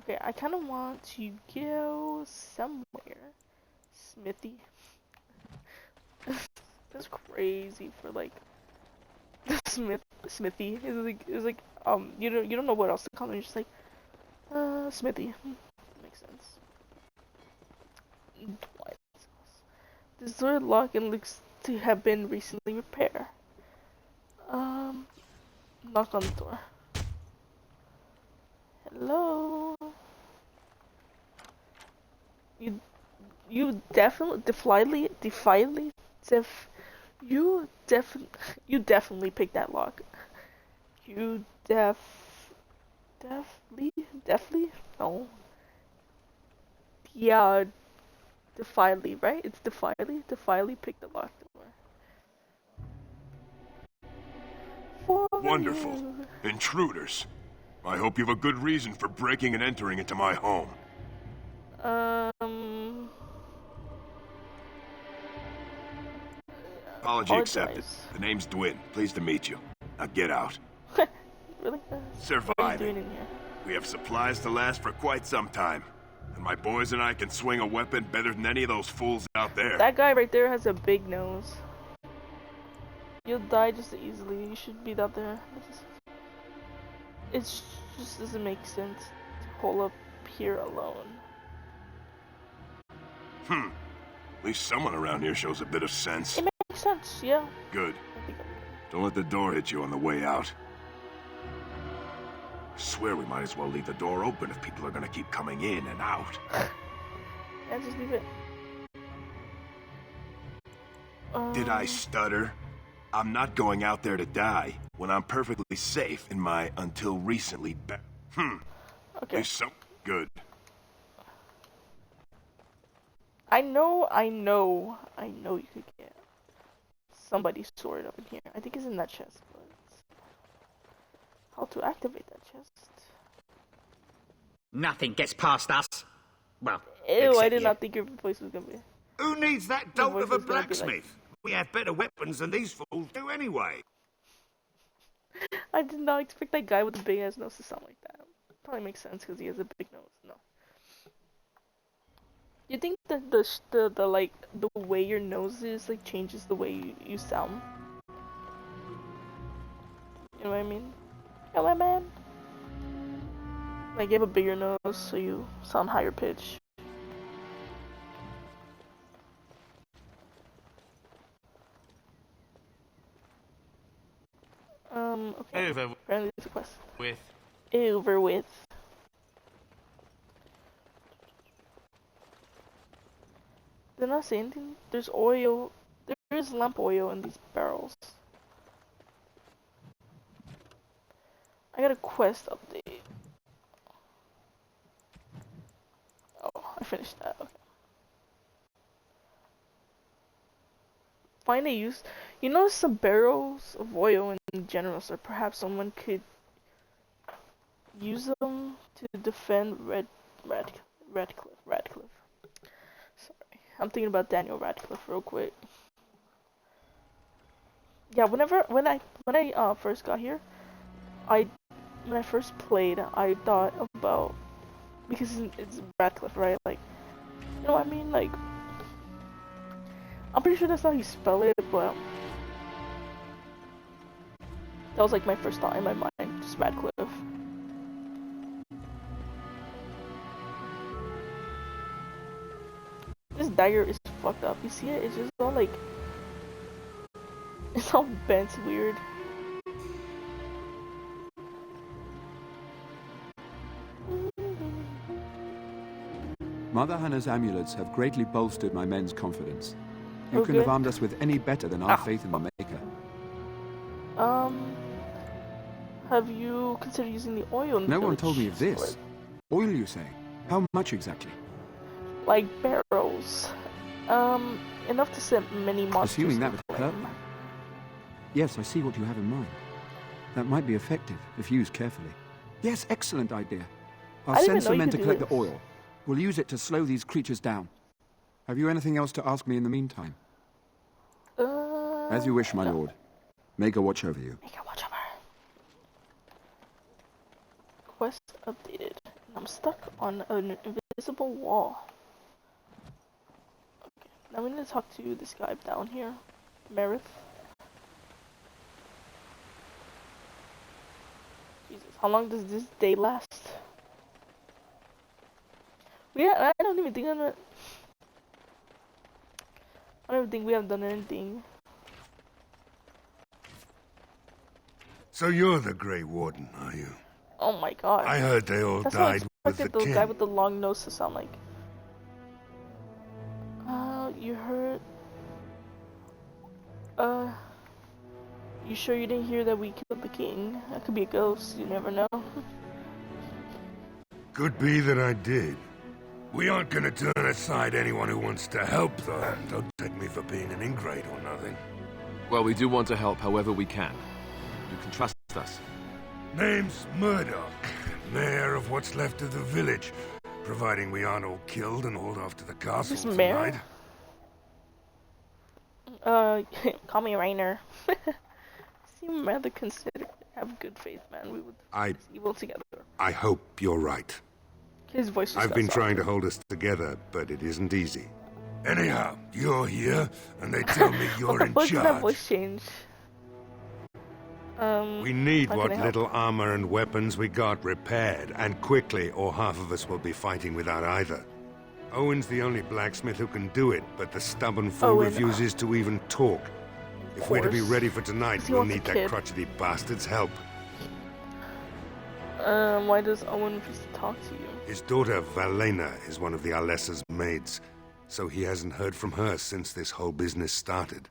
Okay, I kind of want to go somewhere. Smithy. That's crazy for like Smithy. It's like you don't know what else to call him. You're just like Smithy. Makes sense. Dwight. This door lock and looks to have been recently repaired. Knock on the door. Hello. You definitely picked that lock. You definitely no. Yeah, defiantly, right? It's defiantly picked the lock door. Wonderful. Intruders. I hope you have a good reason for breaking and entering into my home. Apology accepted. The name's Dwin. Pleased to meet you. Now get out. Really? Surviving. What are you doing in here? We have supplies to last for quite some time. And my boys and I can swing a weapon better than any of those fools out there. That guy right there has a big nose. You'll die just as easily. You should be out there. It just doesn't make sense to hole up here alone. At least someone around here shows a bit of sense. It makes sense, yeah. Good. Don't let the door hit you on the way out. I swear we might as well leave the door open if people are gonna keep coming in and out. Yeah, just leave it. Did I stutter? I'm not going out there to die when I'm perfectly safe in my until recently Okay. There's some good. I know you could get somebody's sword up in here. I think it's in that chest, but how to activate that chest? Nothing gets past us. Well, Ew, I did not think your voice was gonna be. Who needs that dolt of a blacksmith? We have better weapons than these fools do anyway. I did not expect that guy with the big ass nose to sound like that. Probably makes sense because he has a big nose. No. You think that the like the way your nose is like changes the way you sound? You know what I mean? You know what I mean? Like you have a bigger nose, so you sound higher pitch. Okay. Over Apparently there's a quest. with. Over with. Did I not say anything? There's oil. There is lamp oil in these barrels. I got a quest update. Oh, I finished that. Okay. Find a use. You notice some barrels of oil in general, so perhaps someone could use them to defend Radcliffe. Sorry, I'm thinking about Daniel Radcliffe real quick. Yeah, when I first got here, when I first played, I thought about, because it's Radcliffe, right? Like, you know what I mean? Like, I'm pretty sure that's how you spell it, but that was like my first thought in my mind, just Radcliffe. This dagger is fucked up. You see it? It's just all like, it's all bent weird. Mother Hannah's amulets have greatly bolstered my men's confidence. You Oh, couldn't good. have armed us with any better than our faith in the Maker. Have you considered using the oil in the No one village? told me of this. Oil, you say? How much exactly? Like barrels. Enough to set many monsters. Assuming that to would flame. hurt me. Yes, I see what you have in mind. That might be effective, if used carefully. Yes, excellent idea. I I'll didn't send even know some you men could to do collect the this. oil. We'll use it to slow these creatures down. Have you anything else to ask me in the meantime? As you wish, my lord. Maker watch over you. Make a watch over. Quest updated. I'm stuck on an invisible wall. Okay, now we need to talk to this guy down here, Merith. Jesus, how long does this day last? I don't even think I don't even think we have done anything. So you're the Grey Warden, are you? Oh my god. I heard they all That's what I died with the expected the guy king. with the long nose to sound like. You heard? You sure you didn't hear that we killed the king? That could be a ghost, you never know. Could be that I did. We aren't gonna turn aside anyone who wants to help, though. Don't take me for being an ingrate or nothing. Well, we do want to help however we can. You can trust us. Name's Murdoch, mayor of what's left of the village, providing we aren't all killed and hauled off to the castle This mayor? tonight. Call me Rainer. Seem rather considerate. Have good faith, man. We would I- face evil together. I hope you're right. His voice just I've got been softer. trying to hold us together, but it isn't easy. Anyhow, you're here, and they tell me you're What the in fuck did that charge. voice change? We need how what can I help? little armor and weapons we got repaired, and quickly, or half of us will be fighting without either. Owen's the only blacksmith who can do it, but the stubborn fool refuses to even talk. If we're to be ready for tonight, we'll need that crotchety bastard's help. Why does Owen refuse to talk to you? His daughter, Valena, is one of the Alessa's maids, so he hasn't heard from her since this whole business started.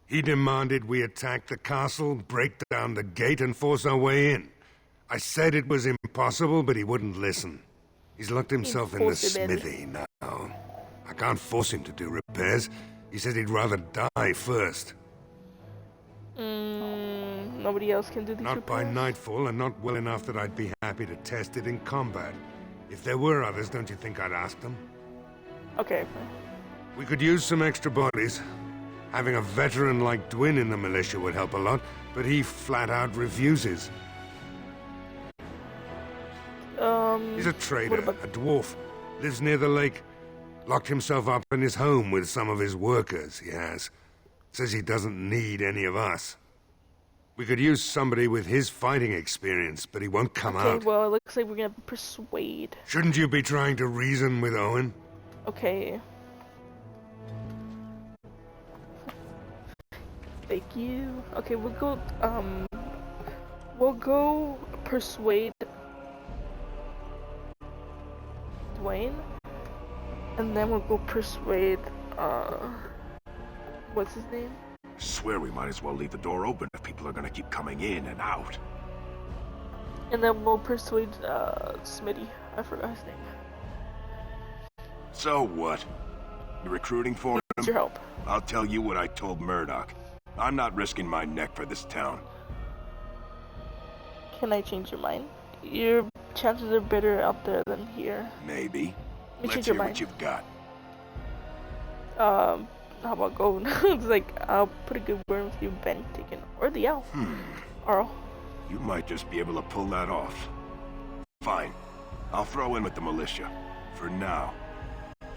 He demanded we attack the castle, break down the gate, and force our way in. I said it was impossible, but he wouldn't listen. He's locked himself in the smithy now. I can't force him to do repairs. He said he'd rather die first. Nobody else can do these repairs? Not by nightfall, and not well enough that I'd be happy to test it in combat. If there were others, don't you think I'd ask them? Okay. We could use some extra bodies. Having a veteran like Dwyn in the militia would help a lot, but he flat out refuses. He's a trader, a dwarf, lives near the lake. Locked himself up in his home with some of his workers, he has. Says he doesn't need any of us. We could use somebody with his fighting experience, but he won't come out. Okay, well, it looks like we're gonna persuade. Shouldn't you be trying to reason with Owen? Okay. Thank you. Okay, we'll go persuade Dwayne, and then we'll go persuade, what's his name? I swear we might as well leave the door open if people are gonna keep coming in and out. And then we'll persuade, Smitty. I forgot his name. So what? You recruiting for him? Needs your help. I'll tell you what I told Murdoch. I'm not risking my neck for this town. Can I change your mind? Your chances are better out there than here. Maybe. Let's hear what you've got. How about go? It's like, I'll put a good word with you, Ben, Taken, or the elf. Arl. You might just be able to pull that off. Fine. I'll throw in with the militia. For now.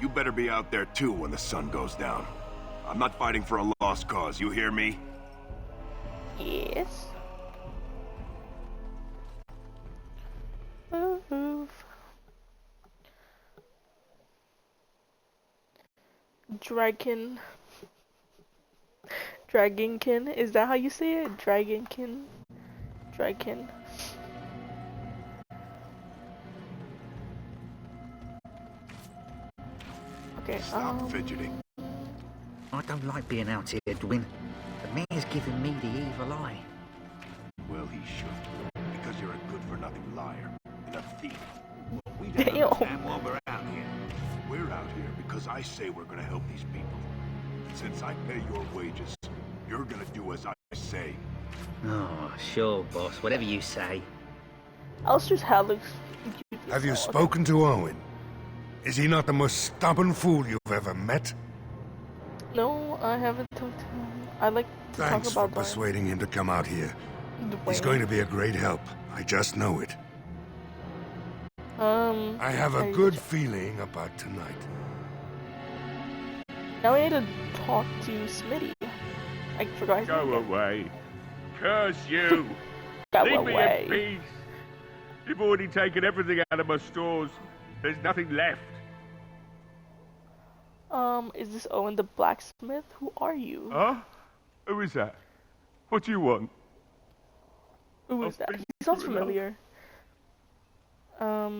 You better be out there too when the sun goes down. I'm not fighting for a lost cause, you hear me? Yes. Move. Dragonkin, is that how you say it? Dragonkin. Okay, Stop fidgeting. I don't like being out here, Dwyn. The mayor's giving me the evil eye. Well, he should. Because you're a good-for-nothing liar and a thief. We don't understand why we're out here. We're out here because I say we're gonna help these people. And since I pay your wages, you're gonna do as I say. Oh, sure, boss. Whatever you say. Alistair's hat looks... Have you spoken to Owen? Is he not the most stubborn fool you've ever met? No, I haven't talked to him. I like to Thanks talk about for persuading him to come out here. Dwayne. He's going to be a great help. I just know it. I have a good feeling about tonight. Now I need to talk to Smitty. I forgot his name. Go away. Curse you. Go Leave away. me in peace. You've already taken everything out of my stores. There's nothing left. Is this Owen the blacksmith? Who are you? Huh? Who is that? What do you want? Who is that? He sounds familiar. I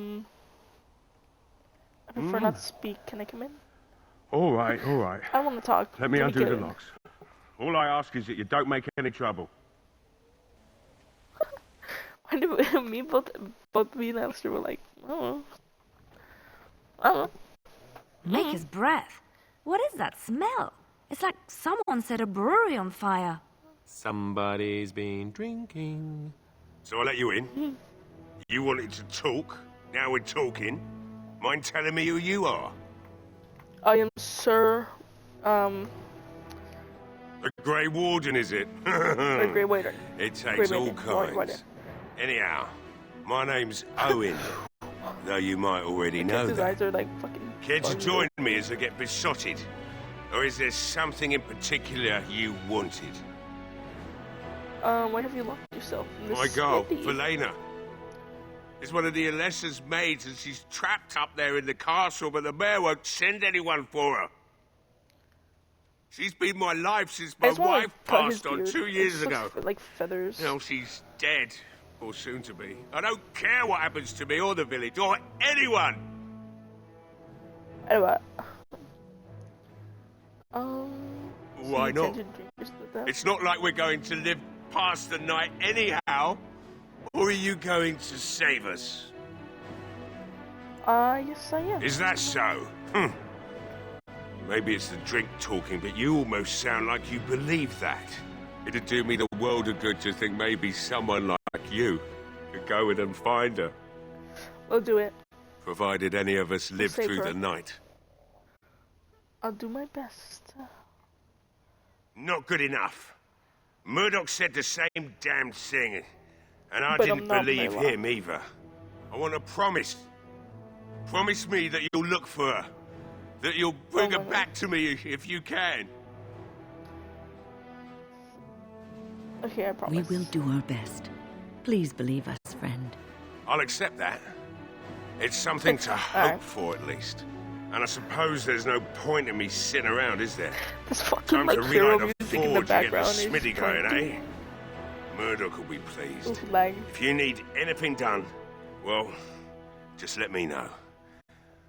prefer not to speak. Can I come in? All right, all right. I want to talk. Let me undo get the in. locks. All I ask is that you don't make any trouble. Why do me, both me and Alistair were like, I don't know. Maker's breath. What is that smell? It's like someone set a brewery on fire. Somebody's been drinking. So I let you in. You wanted to talk. Now we're talking. Mind telling me who you are? I am Sir, The Grey Warden, is it? the Grey Waiter. It takes Grey all Waiter. kinds. Anyhow, my name's Owen. Though you might already know His that. eyes are like fucking... Care to join me as I get besotted? Or is there something in particular you wanted? Why have you locked yourself in this My girl, city? Valena. is one of the Alessa's maids, and she's trapped up there in the castle, but the mayor won't send anyone for her. She's been my life since my wife passed on 2 years ago. Like feathers. Now she's dead, or soon to be. I don't care what happens to me or the village or anyone. Anyway. Why not? It's not like we're going to live past the night anyhow. Or are you going to save us? Yes I am. Is that so? Maybe it's the drink talking, but you almost sound like you believe that. It'd do me the world of good to think maybe someone like you could go in and find her. We'll do it. Provided any of us live through the night. I'll do my best. Not good enough. Murdoch said the same damn thing, and I But didn't I'm not believe Layla. him either. I want a promise. Promise me that you'll look for her. That you'll bring her back to me if you can. Okay, I promise. We will do our best. Please believe us, friend. I'll accept that. It's something to hope for, at least. And I suppose there's no point in me sitting around, is there? This fucking Time like to hero relight the music in the forge and get the background is smithy going, eh? playing. Murdoch will be pleased. Ooh, lag. If you need anything done, well, just let me know.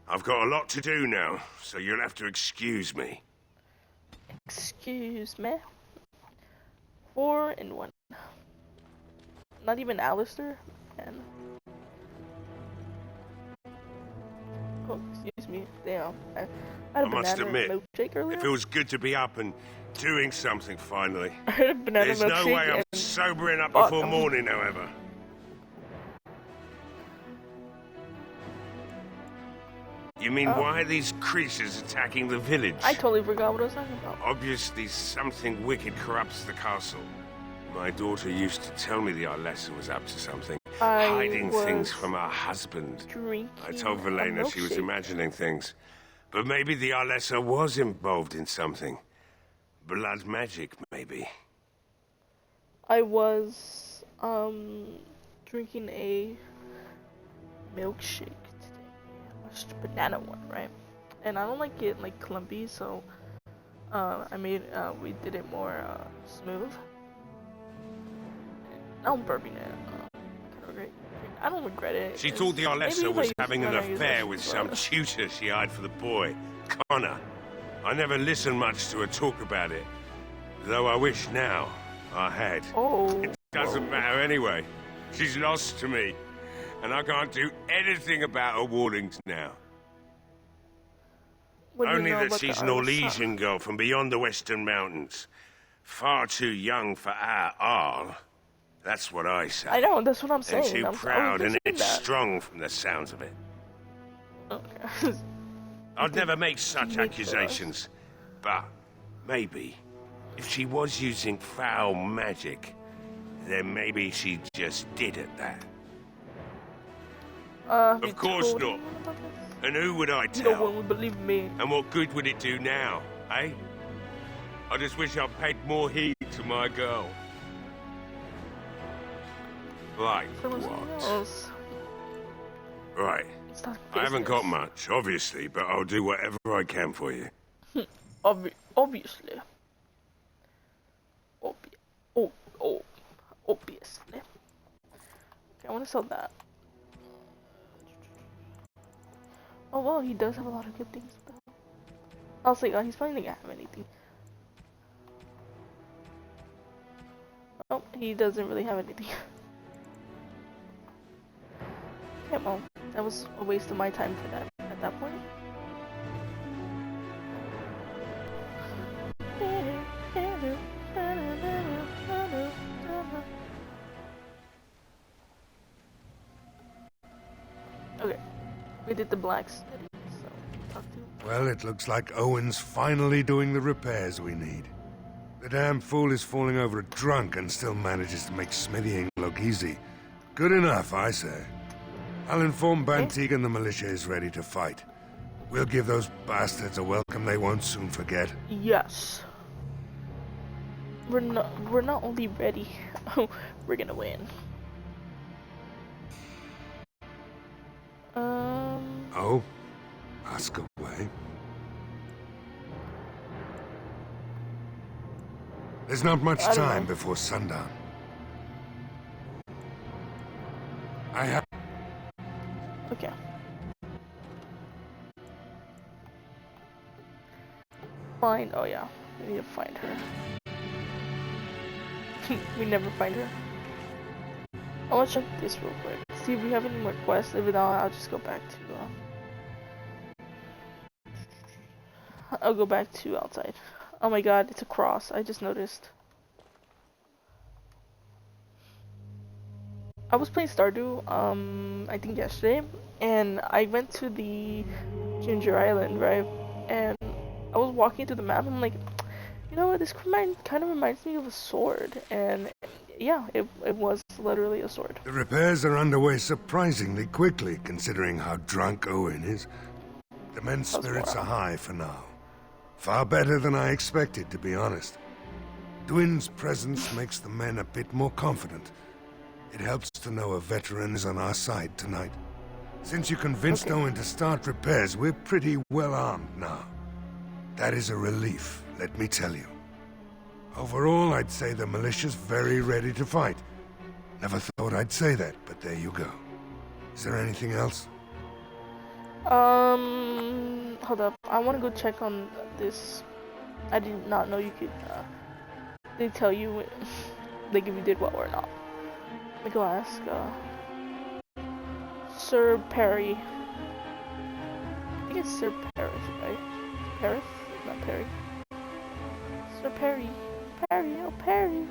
I've got a lot to do now, so you'll have to excuse me. Excuse me. 4 in 1. Not even Alistair? And oh, excuse me. Damn. I had a I must banana admit, milkshake earlier. it feels good to be up and doing something finally. I had a banana There's no milkshake way I'm and sobering up bought before them. morning, however. You mean, why are these creatures attacking the village? I totally forgot what I was talking about. Obviously, something wicked corrupts the castle. My daughter used to tell me the Arlessa was up to something, hiding things from her husband. I told Velena she was imagining things. But maybe the Arlessa was involved in something. Blood magic, maybe. I was drinking a milkshake today, a banana one, right? And I don't like it like clumpy, so we did it more smooth. Now I'm burping it. I don't regret it. She thought the Arlessa was having an affair with some tutor she hired for the boy, Connor. I never listened much to her talk about it, though I wish now I had. It doesn't matter anyway. She's lost to me, and I can't do anything about her warnings now. Only that she's an Orlesian girl from beyond the Western Mountains. Far too young for our Arl. That's what I say. I know, that's what I'm saying. And too I'm proud and saying that. headstrong from the sounds of it. Okay. I'd never make such accusations, but maybe if she was using foul magic, then maybe she just did at that. Of course not. And who would I tell? No one would believe me. And what good would it do now, eh? I just wish I'd paid more heed to my girl. Like what? Right. I haven't got much, obviously, but I'll do whatever I can for you. Obviously. Obviously. Okay, I want to sell that. Oh well, he does have a lot of good things though. I'll say, he's probably not gonna have anything. Oh, he doesn't really have anything. Yeah, well, that was a waste of my time for that at that point. Okay, we did the blacksmith, so talk to. Well, it looks like Owen's finally doing the repairs we need. The damn fool is falling over drunk and still manages to make smithying look easy. Good enough, I say. I'll inform Bantig and the militia is ready to fight. We'll give those bastards a welcome they won't soon forget. Yes. We're not only ready, we're gonna win. Oh? Ask away. There's not much time before sundown. I have... Okay. Find... Oh yeah, we need to find her. We never find her. I want to check this real quick. See if we have any more quests. If not, I'll just go back to... I'll go back to outside. Oh my god, it's a cross. I just noticed. I was playing Stardew, I think yesterday, and I went to the Ginger Island, right? And I was walking through the map, and I'm like, you know what, this kind of reminds me of a sword. And yeah, it was literally a sword. The repairs are underway surprisingly quickly, considering how drunk Owen is. The men's spirits are high for now. Far better than I expected, to be honest. Dwin's presence makes the men a bit more confident. It helps to know a veteran is on our side tonight. Since you convinced Owen to start repairs, we're pretty well armed now. That is a relief, let me tell you. Overall, I'd say the militia's very ready to fight. Never thought I'd say that, but there you go. Is there anything else? Hold up. I want to go check on this. I did not know you could, they tell you, like, if you did well or not. Let me go ask, Sir Perry. I think it's Sir Paris, right? Paris? Not Perry. Sir Perry. Perry, oh Perry.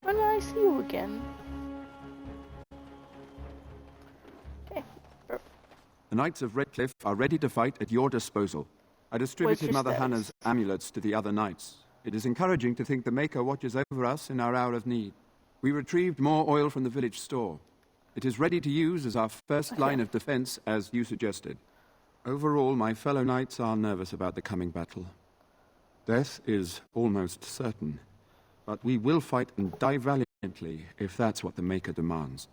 When will I see you again? Okay. The Knights of Redcliffe are ready to fight at your disposal. I distributed Mother Hannah's amulets to the other knights. It is encouraging to think the Maker watches over us in our hour of need. We retrieved more oil from the village store. It is ready to use as our first line of defense, as you suggested. Overall, my fellow knights are nervous about the coming battle. Death is almost certain, but we will fight and die valiantly if that's what the Maker demands.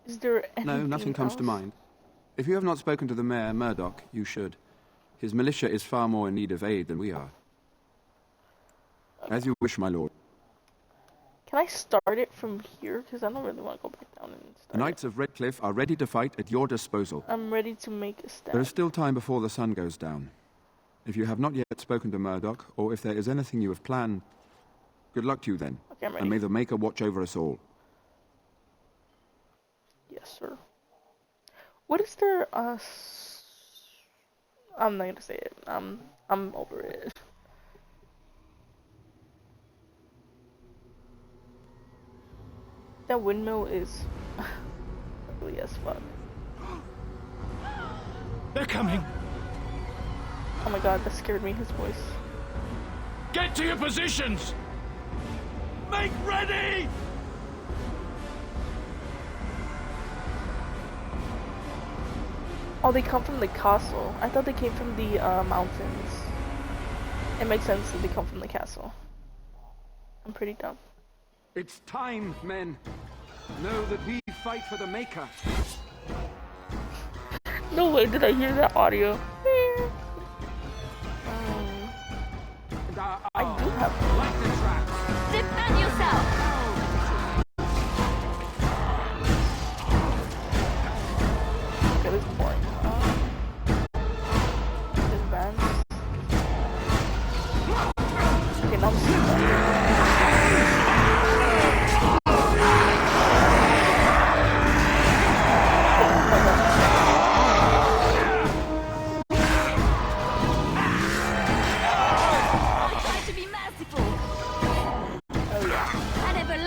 Is there anything No, nothing comes else? to mind. If you have not spoken to the Mayor, Murdoch, you should. His militia is far more in need of aid than we are. As you wish, my lord. Can I start it from here? Because I don't really want to go back down and start The Knights of Redcliffe are ready to fight at your disposal. I'm ready to make a stand. There is still time before the sun goes down. If you have not yet spoken to Murdoch, or if there is anything you have planned, good luck to you then. Okay, I'm ready. And may the Maker watch over us all. Yes, sir. What is there, I'm not gonna say it. I'm over it. That windmill is ugly as fuck. They're coming! Oh my god, that scared me, his voice. Get to your positions! Make ready! Oh, they come from the castle. I thought they came from the mountains. It makes sense that they come from the castle. I'm pretty dumb. It's time, men. Know that we fight for the Maker. No way did I hear that audio. I do have lightning traps. Defend yourself! Okay, this is boring. Advance. Okay, now Try to be merciful. oh yeah. I never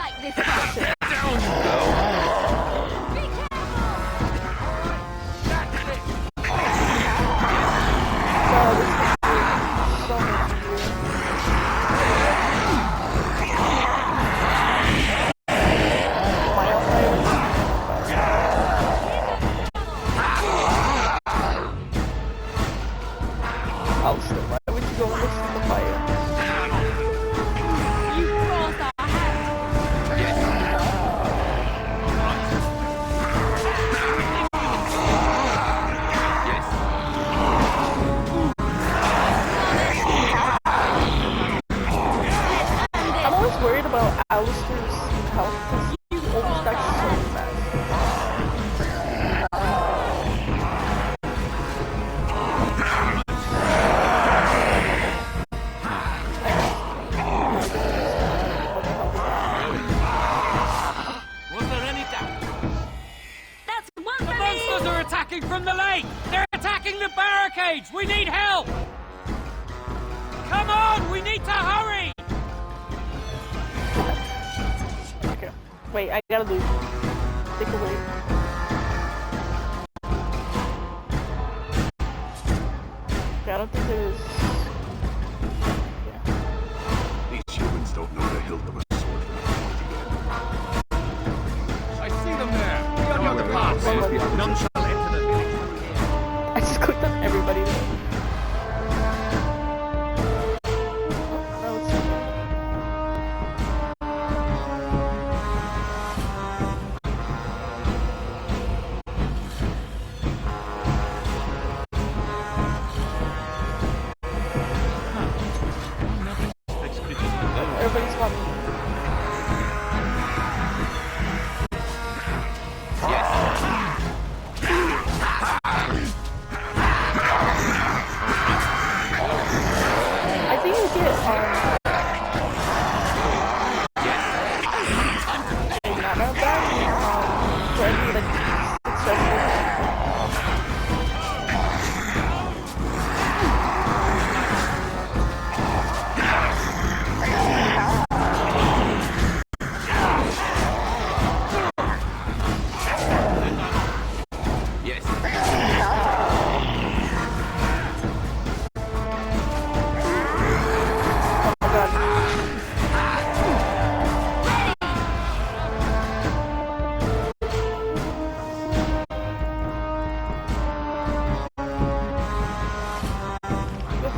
attacking from the lake! They're attacking the barricades! We need help! Come on, we need to hurry! Okay. Wait, I gotta lose. Take away. Okay, I don't think there is. These humans don't know the hilt of a sword from a pointy end. I see them there. Be on your departs. None shall enter the village from here. I just clicked on everybody there. Everybody's coming. I think you get not bad. For every like successful.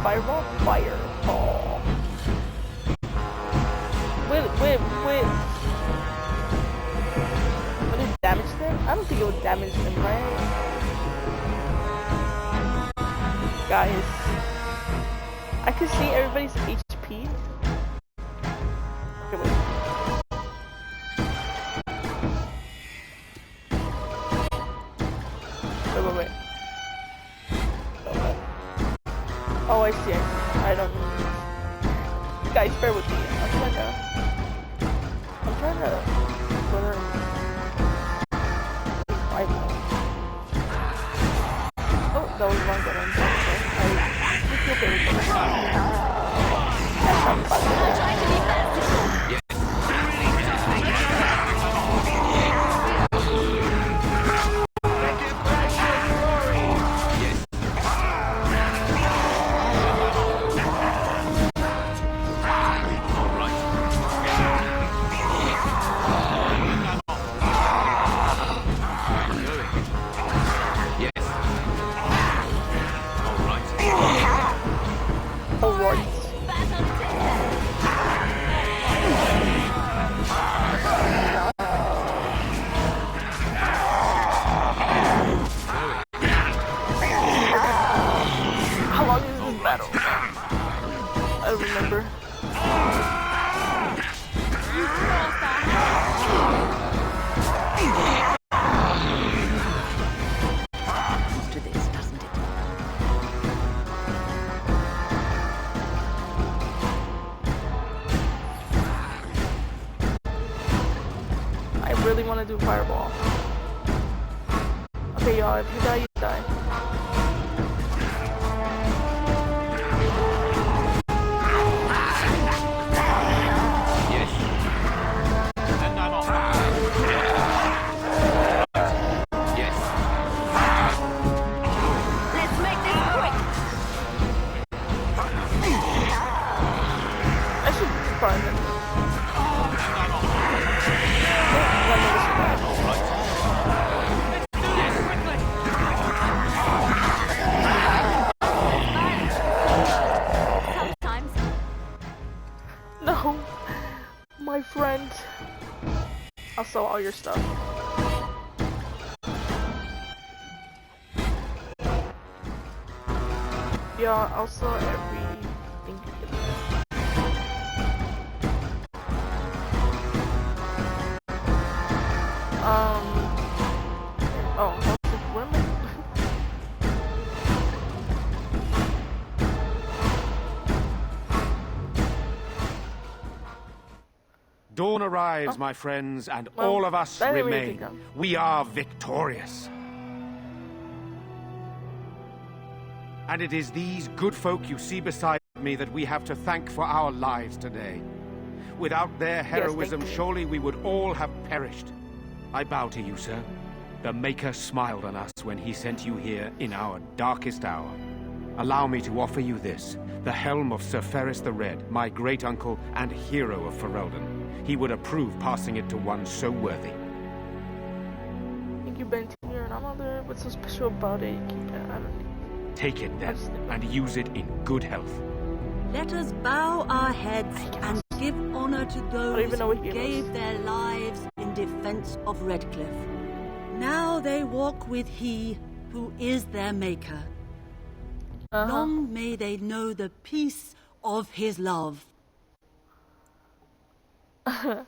Fireball? Fireball. Wait. Would it damage them? I don't think it would damage them, right? Guys. I can see everybody's HP. Okay, wait. Wait. Oh, I see. I don't know. Guys, bear with me. I'm trying to learn Bible. Oh, that was wrong button. I feel very good. really want to do fireball. Okay, y'all, if you die, you die. No, my friend. I'll sell all your stuff. Yeah, I'll sell everything. Oh, where am I? Dawn arrives, my friends, and all of us remain. We are victorious. And it is these good folk you see beside me that we have to thank for our lives today. Without their heroism, surely we would all have perished. I bow to you, sir. The Maker smiled on us when he sent you here in our darkest hour. Allow me to offer you this, the helm of Sir Ferris the Red, my great-uncle and hero of Ferelden. He would approve passing it to one so worthy. Thank you, Ben. You're an mother. What's so special about it? Keep it underneath. Take it then, and use it in good health. Let us bow our heads and give honor to those who gave their lives in defense of Redcliffe. Now they walk with he who is their maker. Long may they know the peace of his love. With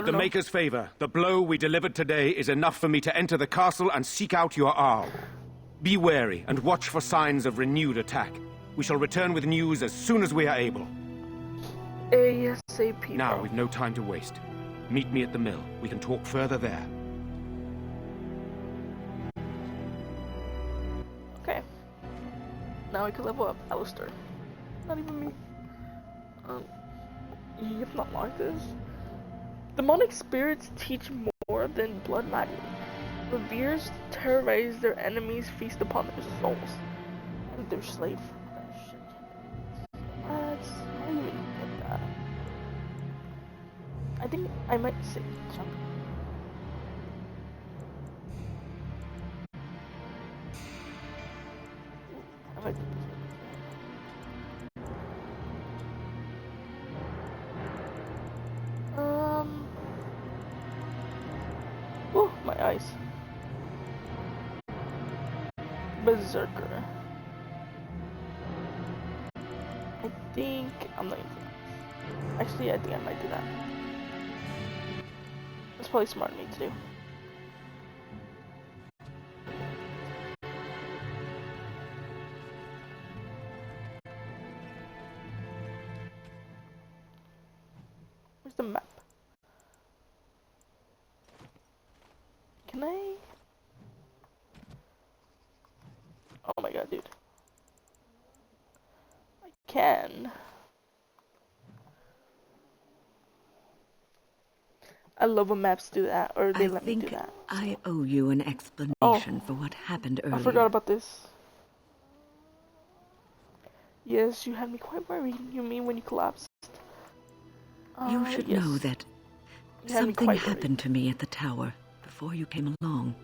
the Maker's favor, the blow we delivered today is enough for me to enter the castle and seek out your Arl. Be wary and watch for signs of renewed attack. We shall return with news as soon as we are able. ASAP. Now we've no time to waste. Meet me at the mill. We can talk further there. Okay. Now we can level up Alistair. Not even me. You have not like this. Demonic spirits teach more than blood magic. Reveres terrorize their enemies, feast upon their souls, and their slave. What? I didn't even get that. I think I might say something. I might do this. Oh, my eyes. Berserker. I think I'm not gonna do that. Actually, I think I might do that. That's probably smart of me to do. Where's the map? Can I? Oh my god, dude. I can. I love when maps do that, or they let me do that. I owe you an explanation for what happened earlier. I forgot about this. Yes, you had me quite worried. You mean when you collapsed? You should know that something happened to me at the tower before you came along.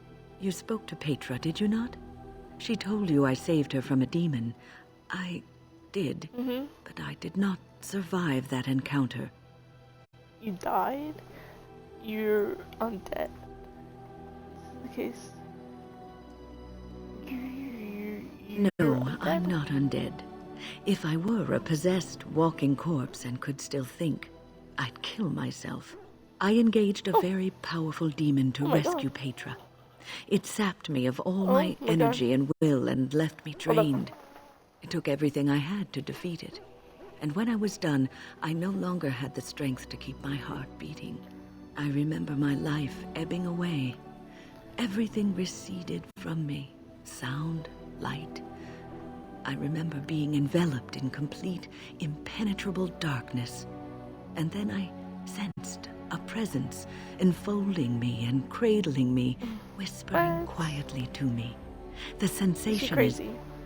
You spoke to Petra, did you not? She told you I saved her from a demon. I did, but I did not survive that encounter. You died? You're undead. This is the case. No, I'm not undead. If I were a possessed walking corpse and could still think, I'd kill myself. I engaged a very powerful demon to rescue Petra. It sapped me of all my energy and will and left me drained. It took everything I had to defeat it. And when I was done, I no longer had the strength to keep my heart beating. I remember my life ebbing away. Everything receded from me. Sound, light. I remember being enveloped in complete, impenetrable darkness. And then I sensed a presence enfolding me and cradling me, whispering quietly to me. The sensation is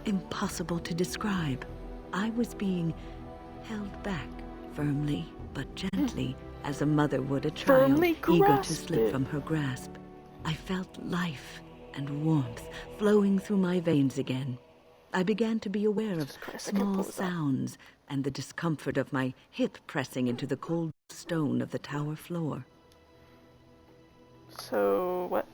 impossible to describe. I was being held back firmly but gently, as a mother would a child eager to slip from her grasp. I felt life and warmth flowing through my veins again. I began to be aware of small sounds and the discomfort of my hip pressing into the cold stone of the tower floor. So, what?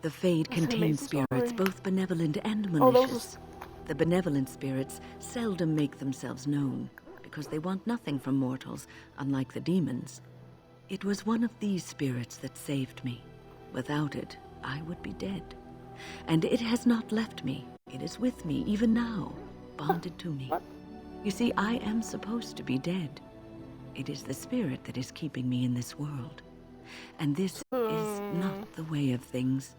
The Fade contains spirits, both benevolent and malicious. The benevolent spirits seldom make themselves known, because they want nothing from mortals, unlike the demons. It was one of these spirits that saved me. Without it, I would be dead. And it has not left me. It is with me even now, bonded to me. You see, I am supposed to be dead. It is the spirit that is keeping me in this world. And this is not the way of things.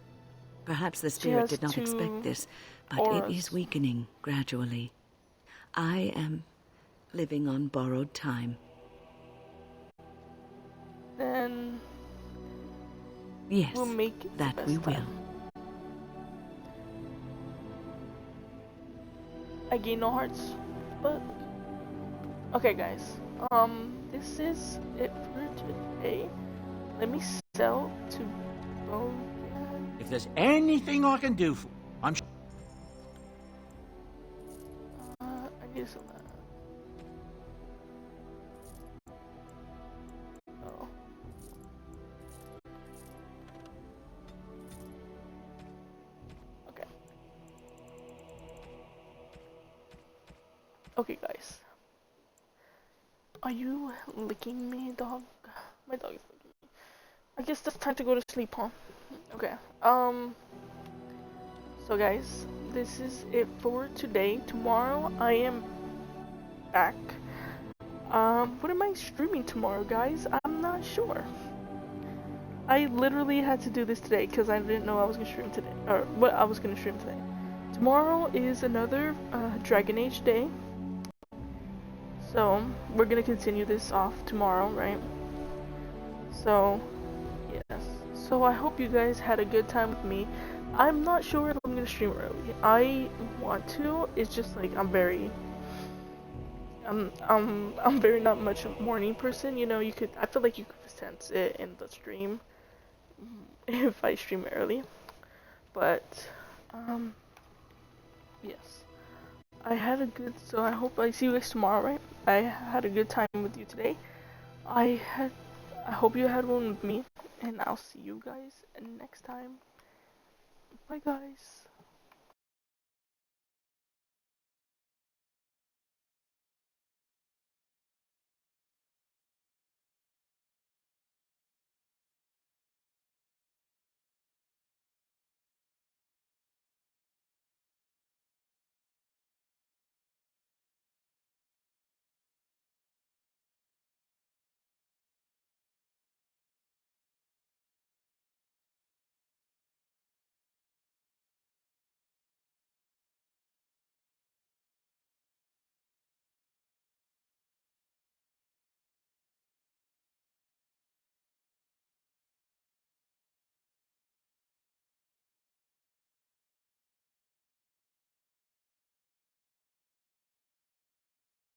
Perhaps the spirit did not expect this, but it is weakening gradually. I am living on borrowed time. Then yes, we'll make it that we will. I gain no hearts, but okay, guys. This is it for today. Let me sell to both. If there's anything I can do for, I'm. I need some. Oh. Okay. Okay, guys. Are you licking me, dog? My dog is licking me. I guess it's time to go to sleep, huh? Okay. So guys, this is it for today. Tomorrow I am back. What am I streaming tomorrow, guys? I'm not sure. I literally had to do this today because I didn't know I was gonna stream today, or what I was gonna stream today. Tomorrow is another Dragon Age day. So we're gonna continue this off tomorrow, right? So yes. So I hope you guys had a good time with me. I'm not sure if I'm gonna stream early. I want to. It's just like I'm very not much a morning person. You know, I feel like you could sense it in the stream if I stream early. But yes. So I hope I see you guys tomorrow, right? I had a good time with you today. I hope you had one with me, and I'll see you guys next time. Bye, guys.